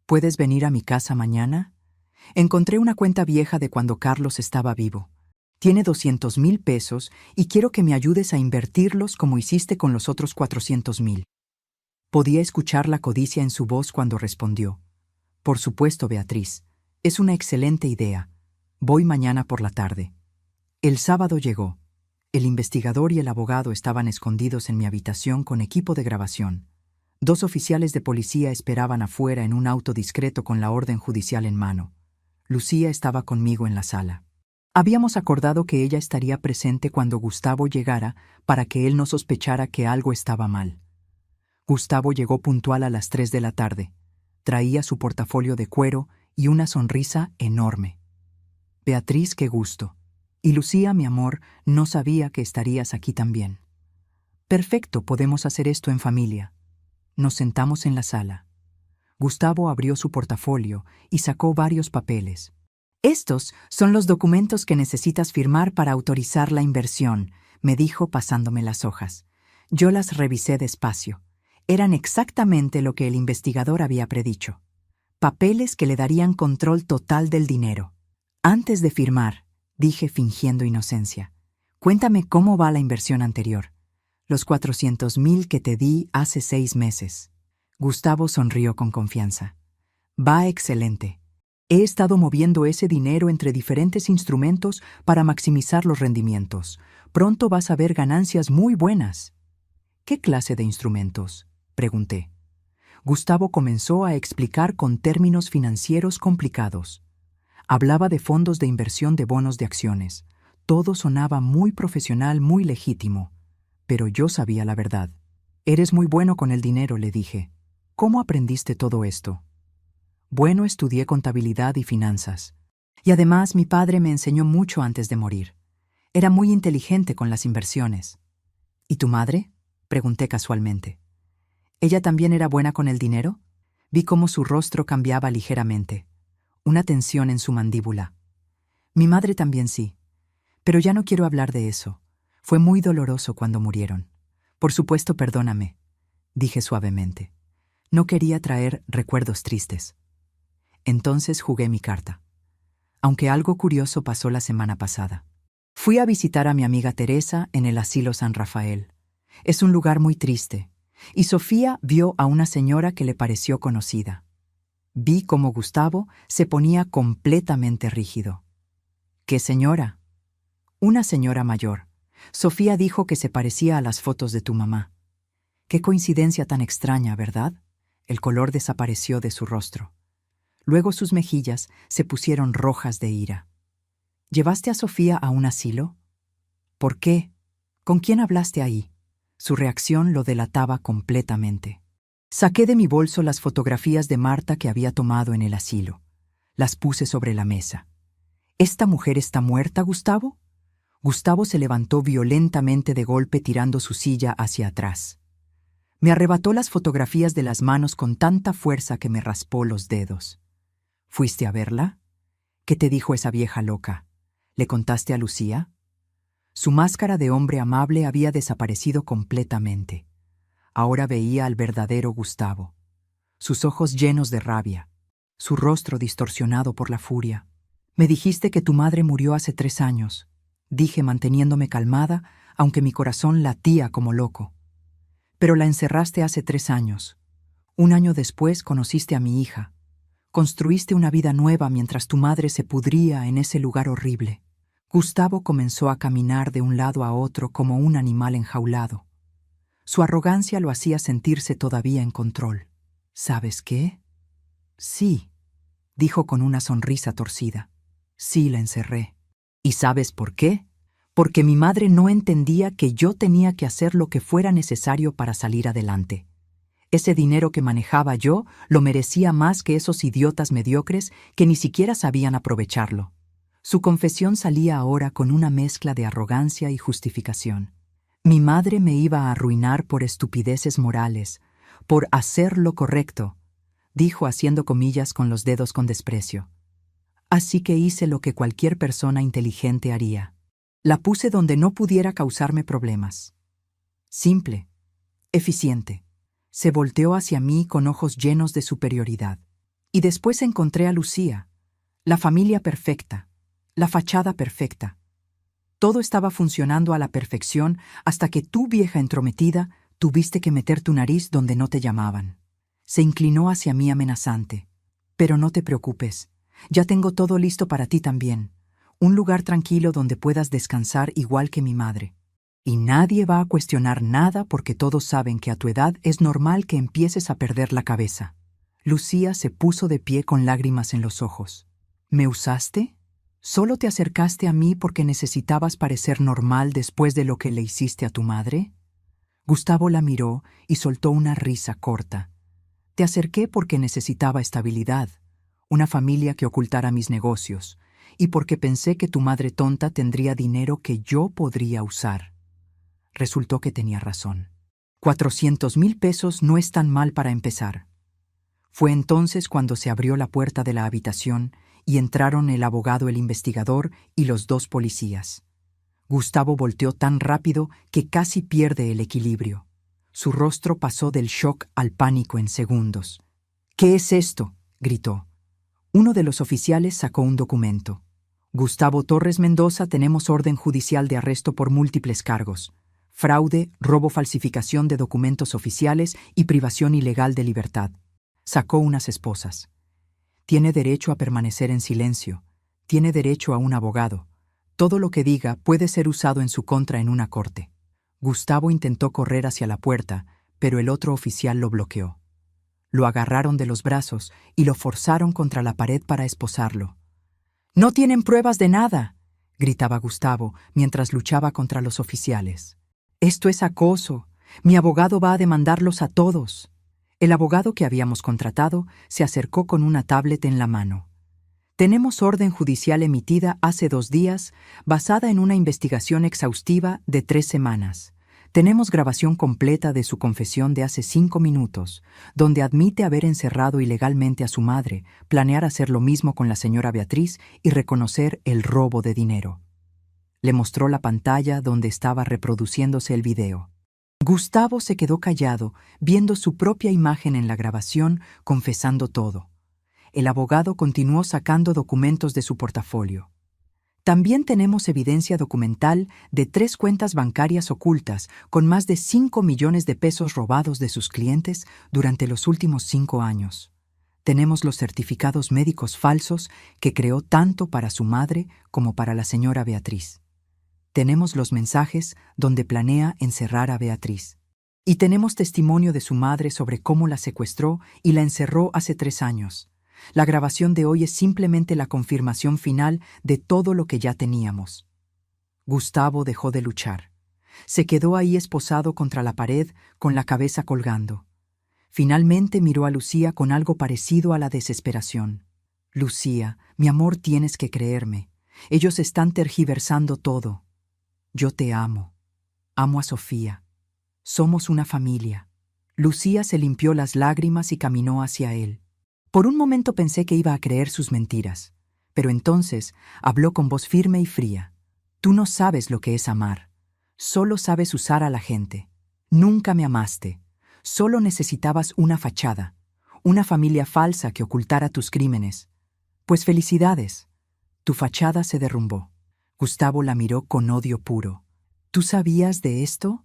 ¿Puedes venir a mi casa mañana? Encontré una cuenta vieja de cuando Carlos estaba vivo. Tiene 200,000 pesos y quiero que me ayudes a invertirlos como hiciste con los otros 400,000. Podía escuchar la codicia en su voz cuando respondió. Por supuesto, Beatriz. Es una excelente idea. Voy mañana por la tarde. El sábado llegó. El investigador y el abogado estaban escondidos en mi habitación con equipo de grabación. 2 oficiales de policía esperaban afuera en un auto discreto con la orden judicial en mano. Lucía estaba conmigo en la sala. Habíamos acordado que ella estaría presente cuando Gustavo llegara para que él no sospechara que algo estaba mal. Gustavo llegó puntual a las 3 de la tarde. Traía su portafolio de cuero y una sonrisa enorme. Beatriz, qué gusto. Y Lucía, mi amor, no sabía que estarías aquí también. Perfecto, podemos hacer esto en familia. Nos sentamos en la sala. Gustavo abrió su portafolio y sacó varios papeles. Estos son los documentos que necesitas firmar para autorizar la inversión, me dijo pasándome las hojas. Yo las revisé despacio. Eran exactamente lo que el investigador había predicho. Papeles que le darían control total del dinero. Antes de firmar, dije fingiendo inocencia, cuéntame cómo va la inversión anterior. Los 400,000 que te di hace 6 meses. Gustavo sonrió con confianza. Va excelente. He estado moviendo ese dinero entre diferentes instrumentos para maximizar los rendimientos. Pronto vas a ver ganancias muy buenas. ¿Qué clase de instrumentos?, pregunté. Gustavo comenzó a explicar con términos financieros complicados. Hablaba de fondos de inversión de bonos de acciones. Todo sonaba muy profesional, muy legítimo. Pero yo sabía la verdad. Eres muy bueno con el dinero, le dije. ¿Cómo aprendiste todo esto? Bueno, estudié contabilidad y finanzas. Y además mi padre me enseñó mucho antes de morir. Era muy inteligente con las inversiones. ¿Y tu madre?, pregunté casualmente. ¿Ella también era buena con el dinero? Vi cómo su rostro cambiaba ligeramente. Una tensión en su mandíbula. Mi madre también sí. Pero ya no quiero hablar de eso. Fue muy doloroso cuando murieron. Por supuesto, perdóname, dije suavemente. No quería traer recuerdos tristes. Entonces jugué mi carta. Aunque algo curioso pasó la semana pasada. Fui a visitar a mi amiga Teresa en el Asilo San Rafael. Es un lugar muy triste, y Sofía vio a una señora que le pareció conocida. Vi cómo Gustavo se ponía completamente rígido. ¿Qué señora? Una señora mayor. Sofía dijo que se parecía a las fotos de tu mamá. Qué coincidencia tan extraña, ¿verdad? El color desapareció de su rostro. Luego sus mejillas se pusieron rojas de ira. ¿Llevaste a Sofía a un asilo? ¿Por qué? ¿Con quién hablaste ahí? Su reacción lo delataba completamente. Saqué de mi bolso las fotografías de Marta que había tomado en el asilo. Las puse sobre la mesa. ¿Esta mujer está muerta, Gustavo? Gustavo se levantó violentamente de golpe tirando su silla hacia atrás. Me arrebató las fotografías de las manos con tanta fuerza que me raspó los dedos. ¿Fuiste a verla? ¿Qué te dijo esa vieja loca? ¿Le contaste a Lucía? Su máscara de hombre amable había desaparecido completamente. Ahora veía al verdadero Gustavo. Sus ojos llenos de rabia, su rostro distorsionado por la furia. Me dijiste que tu madre murió hace 3 años, dije manteniéndome calmada, aunque mi corazón latía como loco. Pero la encerraste hace 3 años. 1 año después conociste a mi hija. Construiste una vida nueva mientras tu madre se pudría en ese lugar horrible. Gustavo comenzó a caminar de un lado a otro como un animal enjaulado. Su arrogancia lo hacía sentirse todavía en control. ¿Sabes qué? Sí, dijo con una sonrisa torcida. Sí, la encerré. ¿Y sabes por qué? Porque mi madre no entendía que yo tenía que hacer lo que fuera necesario para salir adelante. Ese dinero que manejaba yo lo merecía más que esos idiotas mediocres que ni siquiera sabían aprovecharlo. Su confesión salía ahora con una mezcla de arrogancia y justificación. Mi madre me iba a arruinar por estupideces morales, por hacer lo correcto, dijo haciendo comillas con los dedos con desprecio. Así que hice lo que cualquier persona inteligente haría. La puse donde no pudiera causarme problemas. Simple, eficiente. Se volteó hacia mí con ojos llenos de superioridad. Y después encontré a Lucía, la familia perfecta, la fachada perfecta. Todo estaba funcionando a la perfección hasta que tú, vieja entrometida, tuviste que meter tu nariz donde no te llamaban. Se inclinó hacia mí amenazante. Pero no te preocupes, ya tengo todo listo para ti también. Un lugar tranquilo donde puedas descansar igual que mi madre. Y nadie va a cuestionar nada porque todos saben que a tu edad es normal que empieces a perder la cabeza. Lucía se puso de pie con lágrimas en los ojos. ¿Me usaste? ¿Solo te acercaste a mí porque necesitabas parecer normal después de lo que le hiciste a tu madre? Gustavo la miró y soltó una risa corta. Te acerqué porque necesitaba estabilidad, una familia que ocultara mis negocios, y porque pensé que tu madre tonta tendría dinero que yo podría usar. Resultó que tenía razón. 400,000 pesos no es tan mal para empezar. Fue entonces cuando se abrió la puerta de la habitación y entraron el abogado, el investigador y los 2 policías. Gustavo volteó tan rápido que casi pierde el equilibrio. Su rostro pasó del shock al pánico en segundos. «¿Qué es esto?», gritó. Uno de los oficiales sacó un documento. «Gustavo Torres Mendoza, tenemos orden judicial de arresto por múltiples cargos: fraude, robo, falsificación de documentos oficiales y privación ilegal de libertad». Sacó unas esposas. «Tiene derecho a permanecer en silencio. Tiene derecho a un abogado. Todo lo que diga puede ser usado en su contra en una corte». Gustavo intentó correr hacia la puerta, pero el otro oficial lo bloqueó. Lo agarraron de los brazos y lo forzaron contra la pared para esposarlo. «No tienen pruebas de nada», gritaba Gustavo mientras luchaba contra los oficiales. «Esto es acoso. Mi abogado va a demandarlos a todos». El abogado que habíamos contratado se acercó con una tablet en la mano. «Tenemos orden judicial emitida hace 2 días, basada en una investigación exhaustiva de 3 semanas. Tenemos grabación completa de su confesión de hace 5 minutos, donde admite haber encerrado ilegalmente a su madre, planear hacer lo mismo con la señora Beatriz y reconocer el robo de dinero». Le mostró la pantalla donde estaba reproduciéndose el video. Gustavo se quedó callado, viendo su propia imagen en la grabación, confesando todo. El abogado continuó sacando documentos de su portafolio. «También tenemos evidencia documental de 3 cuentas bancarias ocultas con más de 5 millones de pesos robados de sus clientes durante los últimos 5 años. Tenemos los certificados médicos falsos que creó tanto para su madre como para la señora Beatriz. Tenemos los mensajes donde planea encerrar a Beatriz. Y tenemos testimonio de su madre sobre cómo la secuestró y la encerró hace 3 años. La grabación de hoy es simplemente la confirmación final de todo lo que ya teníamos». Gustavo dejó de luchar. Se quedó ahí esposado contra la pared, con la cabeza colgando. Finalmente miró a Lucía con algo parecido a la desesperación. «Lucía, mi amor, tienes que creerme. Ellos están tergiversando todo. Yo te amo. Amo a Sofía. Somos una familia». Lucía se limpió las lágrimas y caminó hacia él. Por un momento pensé que iba a creer sus mentiras, pero entonces habló con voz firme y fría. «Tú no sabes lo que es amar. Solo sabes usar a la gente. Nunca me amaste. Solo necesitabas una fachada, una familia falsa que ocultara tus crímenes. Pues felicidades. Tu fachada se derrumbó». Gustavo la miró con odio puro. «¿Tú sabías de esto?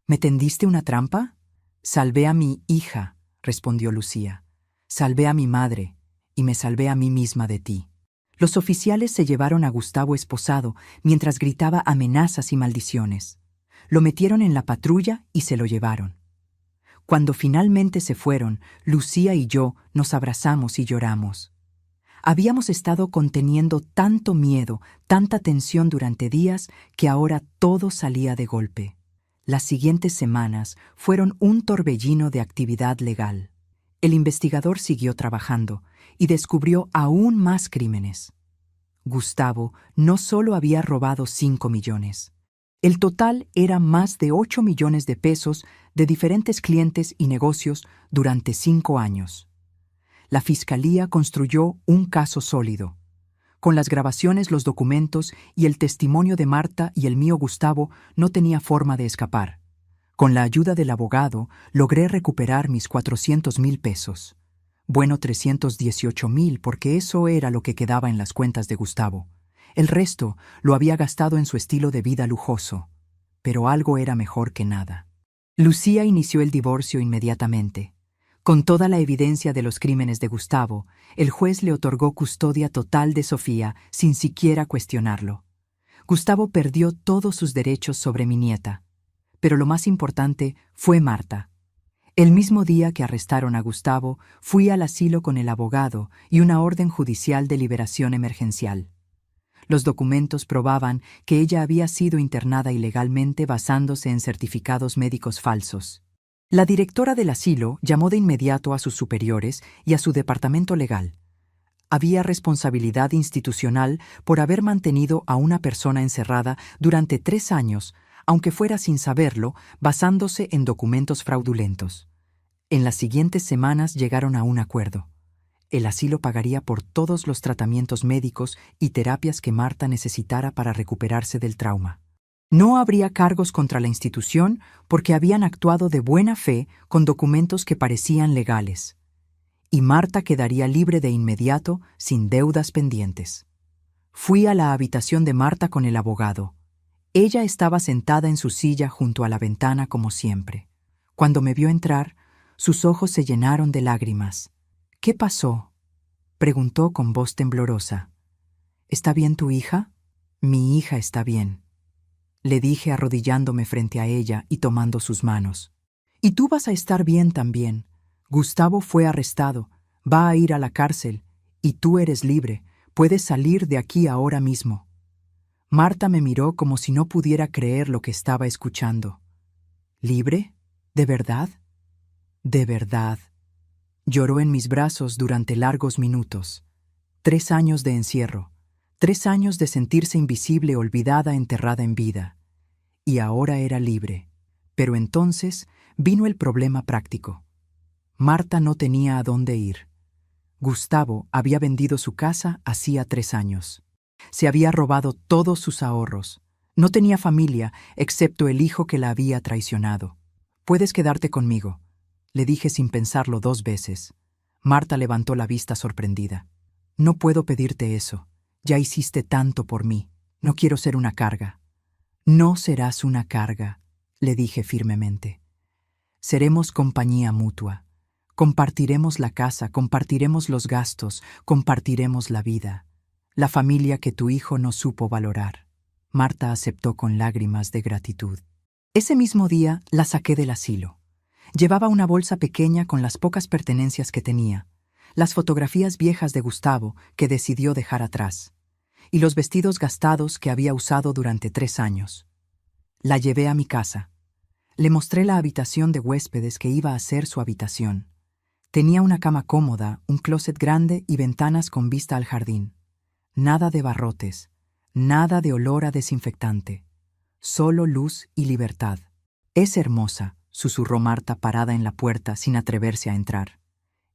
¿Me tendiste una trampa?» «Salvé a mi hija», respondió Lucía. «Salvé a mi madre y me salvé a mí misma de ti». Los oficiales se llevaron a Gustavo esposado mientras gritaba amenazas y maldiciones. Lo metieron en la patrulla y se lo llevaron. Cuando finalmente se fueron, Lucía y yo nos abrazamos y lloramos. Habíamos estado conteniendo tanto miedo, tanta tensión durante días, que ahora todo salía de golpe. Las siguientes semanas fueron un torbellino de actividad legal. El investigador siguió trabajando y descubrió aún más crímenes. Gustavo no solo había robado 5 millones. El total era más de 8 millones de pesos de diferentes clientes y negocios durante 5 años. La fiscalía construyó un caso sólido. Con las grabaciones, los documentos y el testimonio de Marta y el mío Gustavo no tenía forma de escapar. Con la ayuda del abogado, logré recuperar mis 400,000 pesos. Bueno, 318,000, porque eso era lo que quedaba en las cuentas de Gustavo. El resto lo había gastado en su estilo de vida lujoso. Pero algo era mejor que nada. Lucía inició el divorcio inmediatamente. Con toda la evidencia de los crímenes de Gustavo, el juez le otorgó custodia total de Sofía sin siquiera cuestionarlo. Gustavo perdió todos sus derechos sobre mi nieta. Pero lo más importante fue Marta. El mismo día que arrestaron a Gustavo, fui al asilo con el abogado y una orden judicial de liberación emergencial. Los documentos probaban que ella había sido internada ilegalmente basándose en certificados médicos falsos. La directora del asilo llamó de inmediato a sus superiores y a su departamento legal. Había responsabilidad institucional por haber mantenido a una persona encerrada durante 3 años, aunque fuera sin saberlo, basándose en documentos fraudulentos. En las siguientes semanas llegaron a un acuerdo. El asilo pagaría por todos los tratamientos médicos y terapias que Marta necesitara para recuperarse del trauma. No habría cargos contra la institución porque habían actuado de buena fe con documentos que parecían legales. Y Marta quedaría libre de inmediato, sin deudas pendientes. Fui a la habitación de Marta con el abogado. Ella estaba sentada en su silla junto a la ventana como siempre. Cuando me vio entrar, sus ojos se llenaron de lágrimas. «¿Qué pasó?», preguntó con voz temblorosa. «¿Está bien tu hija?». «Mi hija está bien», le dije arrodillándome frente a ella y tomando sus manos. «Y tú vas a estar bien también. Gustavo fue arrestado, va a ir a la cárcel, y tú eres libre, puedes salir de aquí ahora mismo». Marta me miró como si no pudiera creer lo que estaba escuchando. «¿Libre? ¿De verdad?». «De verdad». Lloró en mis brazos durante largos minutos. 3 años de encierro, 3 años de sentirse invisible, olvidada, enterrada en vida. Y ahora era libre. Pero entonces vino el problema práctico. Marta no tenía a dónde ir. Gustavo había vendido su casa hacía 3 años. Se había robado todos sus ahorros. No tenía familia, excepto el hijo que la había traicionado. «Puedes quedarte conmigo», le dije sin pensarlo 2 veces. Marta levantó la vista sorprendida. «No puedo pedirte eso. Ya hiciste tanto por mí. No quiero ser una carga». «No serás una carga», le dije firmemente. «Seremos compañía mutua. Compartiremos la casa, compartiremos los gastos, compartiremos la vida. La familia que tu hijo no supo valorar». Marta aceptó con lágrimas de gratitud. Ese mismo día la saqué del asilo. Llevaba una bolsa pequeña con las pocas pertenencias que tenía, las fotografías viejas de Gustavo que decidió dejar atrás, y los vestidos gastados que había usado durante 3 años. La llevé a mi casa. Le mostré la habitación de huéspedes que iba a ser su habitación. Tenía una cama cómoda, un closet grande y ventanas con vista al jardín. Nada de barrotes, nada de olor a desinfectante. Solo luz y libertad. «Es hermosa», susurró Marta parada en la puerta sin atreverse a entrar.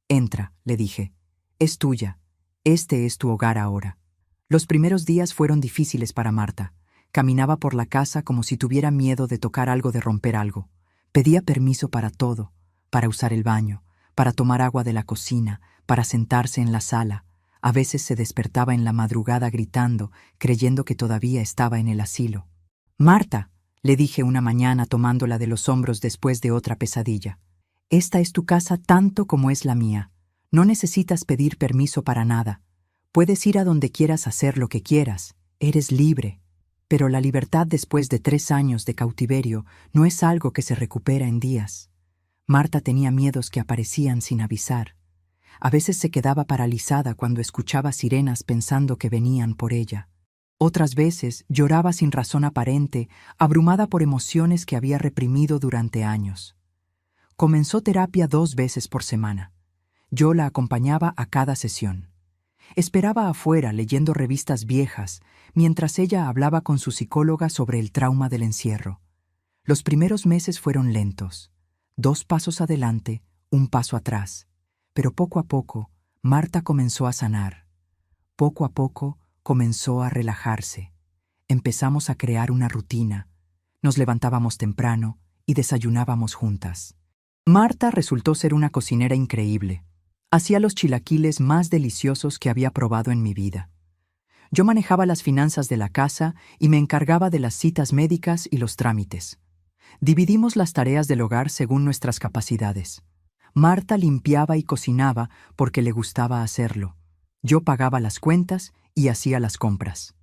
«Entra», le dije. «Es tuya. Este es tu hogar ahora». Los primeros días fueron difíciles para Marta. Caminaba por la casa como si tuviera miedo de tocar algo, de romper algo. Pedía permiso para todo, para usar el baño, para tomar agua de la cocina, para sentarse en la sala. A veces se despertaba en la madrugada gritando, creyendo que todavía estaba en el asilo. «Marta», le dije una mañana tomándola de los hombros después de otra pesadilla. «Esta es tu casa tanto como es la mía. No necesitas pedir permiso para nada. Puedes ir a donde quieras, hacer lo que quieras. Eres libre». Pero la libertad después de 3 años de cautiverio no es algo que se recupera en días. Marta tenía miedos que aparecían sin avisar. A veces se quedaba paralizada cuando escuchaba sirenas pensando que venían por ella. Otras veces lloraba sin razón aparente, abrumada por emociones que había reprimido durante años. Comenzó terapia 2 veces por semana. Yo la acompañaba a cada sesión. Esperaba afuera leyendo revistas viejas, mientras ella hablaba con su psicóloga sobre el trauma del encierro. Los primeros meses fueron lentos. 2 pasos adelante, 1 paso atrás. Pero poco a poco, Marta comenzó a sanar. Poco a poco, comenzó a relajarse. Empezamos a crear una rutina. Nos levantábamos temprano y desayunábamos juntas. Marta resultó ser una cocinera increíble. Hacía los chilaquiles más deliciosos que había probado en mi vida. Yo manejaba las finanzas de la casa y me encargaba de las citas médicas y los trámites. Dividimos las tareas del hogar según nuestras capacidades. Marta limpiaba y cocinaba porque le gustaba hacerlo. Yo pagaba las cuentas y hacía las compras.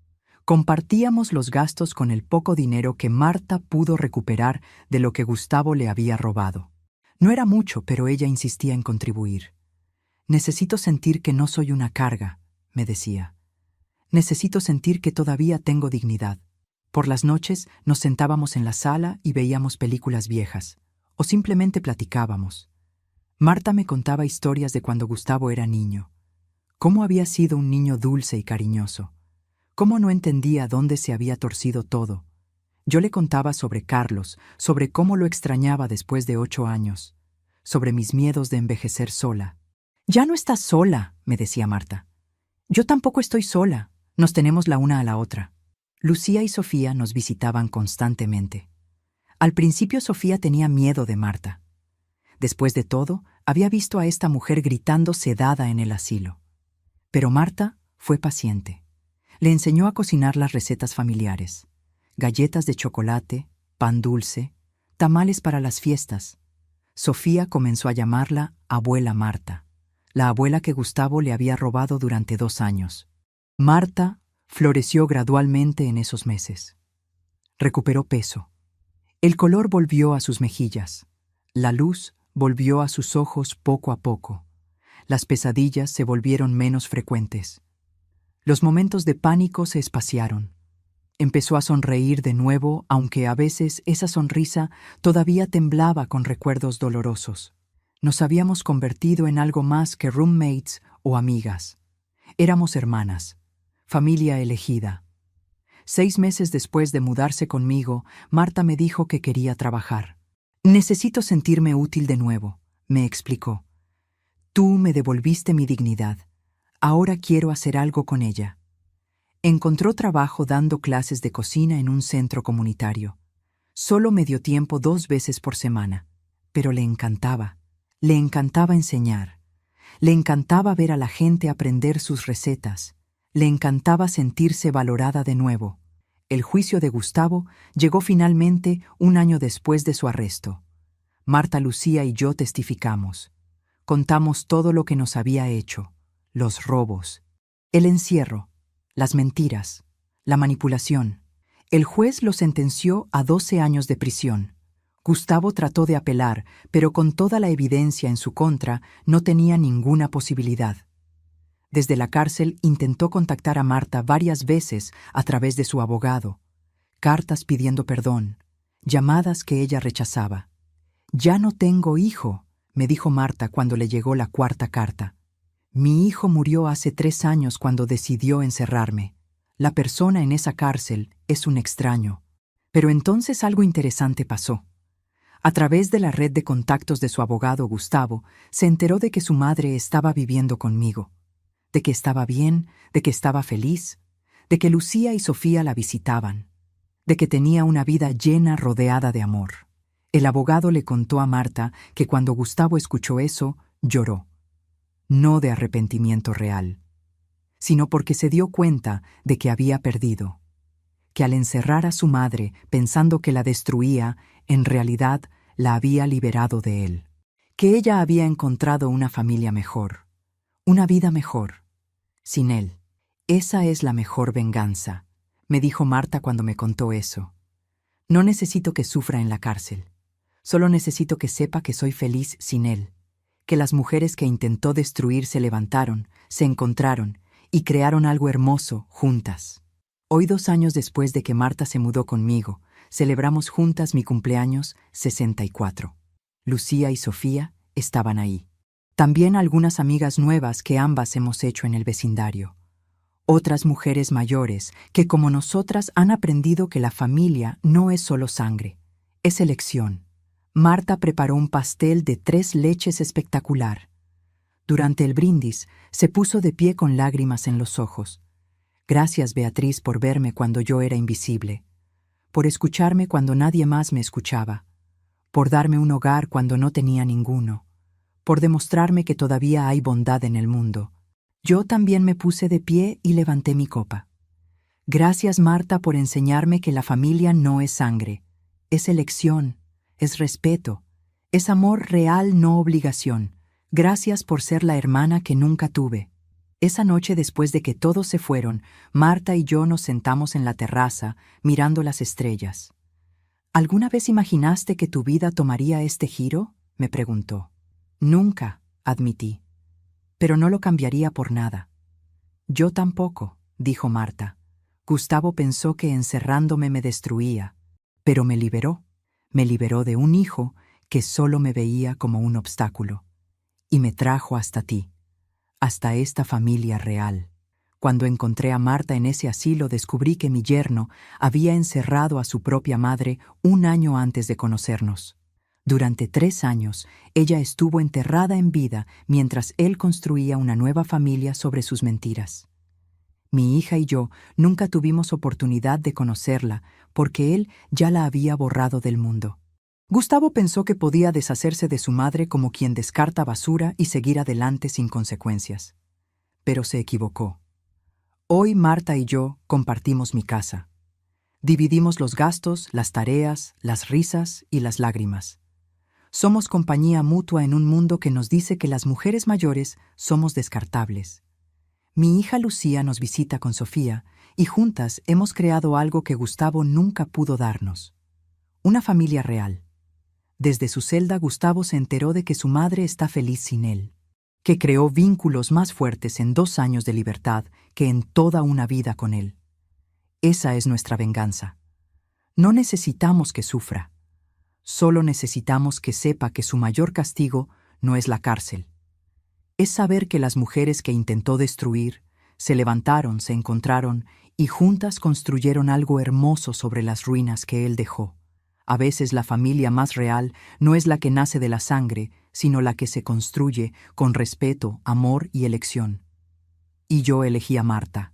Compartíamos los gastos con el poco dinero que Marta pudo recuperar de lo que Gustavo le había robado. No era mucho, pero ella insistía en contribuir. «Necesito sentir que no soy una carga», me decía. «Necesito sentir que todavía tengo dignidad». Por las noches nos sentábamos en la sala y veíamos películas viejas, o simplemente platicábamos. Marta me contaba historias de cuando Gustavo era niño. ¿Cómo había sido un niño dulce y cariñoso? ¿Cómo no entendía dónde se había torcido todo? Yo le contaba sobre Carlos, sobre cómo lo extrañaba después de 8 años, sobre mis miedos de envejecer sola. «Ya no estás sola», me decía Marta. «Yo tampoco estoy sola. Nos tenemos la una a la otra». Lucía y Sofía nos visitaban constantemente. Al principio Sofía tenía miedo de Marta. Después de todo, había visto a esta mujer gritando sedada en el asilo. Pero Marta fue paciente. Le enseñó a cocinar las recetas familiares: galletas de chocolate, pan dulce, tamales para las fiestas. Sofía comenzó a llamarla Abuela Marta, la abuela que Gustavo le había robado durante 2 años. Marta floreció gradualmente en esos meses. Recuperó peso. El color volvió a sus mejillas. La luz volvió a sus ojos poco a poco. Las pesadillas se volvieron menos frecuentes. Los momentos de pánico se espaciaron. Empezó a sonreír de nuevo, aunque a veces esa sonrisa todavía temblaba con recuerdos dolorosos. Nos habíamos convertido en algo más que roommates o amigas. Éramos hermanas, familia elegida. 6 meses después de mudarse conmigo, Marta me dijo que quería trabajar. «Necesito sentirme útil de nuevo», me explicó. «Tú me devolviste mi dignidad. Ahora quiero hacer algo con ella». Encontró trabajo dando clases de cocina en un centro comunitario. Solo me dio tiempo 2 veces por semana, pero le encantaba. Le encantaba enseñar. Le encantaba ver a la gente aprender sus recetas. Le encantaba sentirse valorada de nuevo. El juicio de Gustavo llegó finalmente 1 año después de su arresto. Marta, Lucía y yo testificamos. Contamos todo lo que nos había hecho: los robos, el encierro, las mentiras, la manipulación. El juez lo sentenció a 12 años de prisión. Gustavo trató de apelar, pero con toda la evidencia en su contra, no tenía ninguna posibilidad. Desde la cárcel intentó contactar a Marta varias veces a través de su abogado. Cartas pidiendo perdón, llamadas que ella rechazaba. «Ya no tengo hijo», me dijo Marta cuando le llegó la 4ª carta. «Mi hijo murió hace 3 años cuando decidió encerrarme. La persona en esa cárcel es un extraño». Pero entonces algo interesante pasó. A través de la red de contactos de su abogado Gustavo, se enteró de que su madre estaba viviendo conmigo, de que estaba bien, de que estaba feliz, de que Lucía y Sofía la visitaban, de que tenía una vida llena rodeada de amor. El abogado le contó a Marta que cuando Gustavo escuchó eso, lloró. No de arrepentimiento real, sino porque se dio cuenta de que había perdido, que al encerrar a su madre pensando que la destruía, en realidad la había liberado de él, que ella había encontrado una familia mejor, una vida mejor, sin él. «Esa es la mejor venganza», me dijo Marta cuando me contó eso. «No necesito que sufra en la cárcel. Solo necesito que sepa que soy feliz sin él, que las mujeres que intentó destruir se levantaron, se encontraron y crearon algo hermoso juntas». Hoy, 2 años después de que Marta se mudó conmigo, celebramos juntas mi cumpleaños 64. Lucía y Sofía estaban ahí. También algunas amigas nuevas que ambas hemos hecho en el vecindario. Otras mujeres mayores que, como nosotras, han aprendido que la familia no es solo sangre, es elección. Marta preparó un pastel de 3 leches espectacular. Durante el brindis, se puso de pie con lágrimas en los ojos. «Gracias, Beatriz, por verme cuando yo era invisible, por escucharme cuando nadie más me escuchaba, por darme un hogar cuando no tenía ninguno, por demostrarme que todavía hay bondad en el mundo». Yo también me puse de pie y levanté mi copa. «Gracias, Marta, por enseñarme que la familia no es sangre, es elección, es respeto, es amor real, no obligación. Gracias por ser la hermana que nunca tuve». Esa noche, después de que todos se fueron, Marta y yo nos sentamos en la terraza, mirando las estrellas. «¿Alguna vez imaginaste que tu vida tomaría este giro?», me preguntó. «Nunca», admití. «Pero no lo cambiaría por nada». «Yo tampoco», dijo Marta. «Gustavo pensó que encerrándome me destruía, pero me liberó. Me liberó de un hijo que solo me veía como un obstáculo. Y me trajo hasta ti. hasta esta familia real. Cuando encontré a Marta en ese asilo, descubrí que mi yerno había encerrado a su propia madre un año antes de conocernos. Durante 3 años, ella estuvo enterrada en vida mientras él construía una nueva familia sobre sus mentiras. Mi hija y yo nunca tuvimos oportunidad de conocerla porque él ya la había borrado del mundo. Gustavo pensó que podía deshacerse de su madre como quien descarta basura y seguir adelante sin consecuencias. Pero se equivocó. Hoy Marta y yo compartimos mi casa. Dividimos los gastos, las tareas, las risas y las lágrimas. Somos compañía mutua en un mundo que nos dice que las mujeres mayores somos descartables. Mi hija Lucía nos visita con Sofía y juntas hemos creado algo que Gustavo nunca pudo darnos. Una familia real. Desde su celda, Gustavo se enteró de que su madre está feliz sin él, que creó vínculos más fuertes en 2 años de libertad que en toda una vida con él. Esa es nuestra venganza. No necesitamos que sufra. Solo necesitamos que sepa que su mayor castigo no es la cárcel. Es saber que las mujeres que intentó destruir se levantaron, se encontraron y juntas construyeron algo hermoso sobre las ruinas que él dejó. A veces la familia más real no es la que nace de la sangre, sino la que se construye con respeto, amor y elección. Y yo elegí a Marta.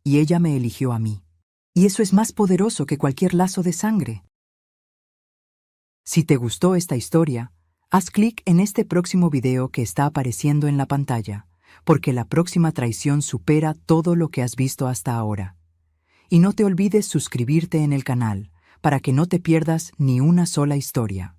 Y ella me eligió a mí. Y eso es más poderoso que cualquier lazo de sangre. Si te gustó esta historia, haz clic en este próximo video que está apareciendo en la pantalla, porque la próxima traición supera todo lo que has visto hasta ahora. Y no te olvides suscribirte en el canal, para que no te pierdas ni una sola historia.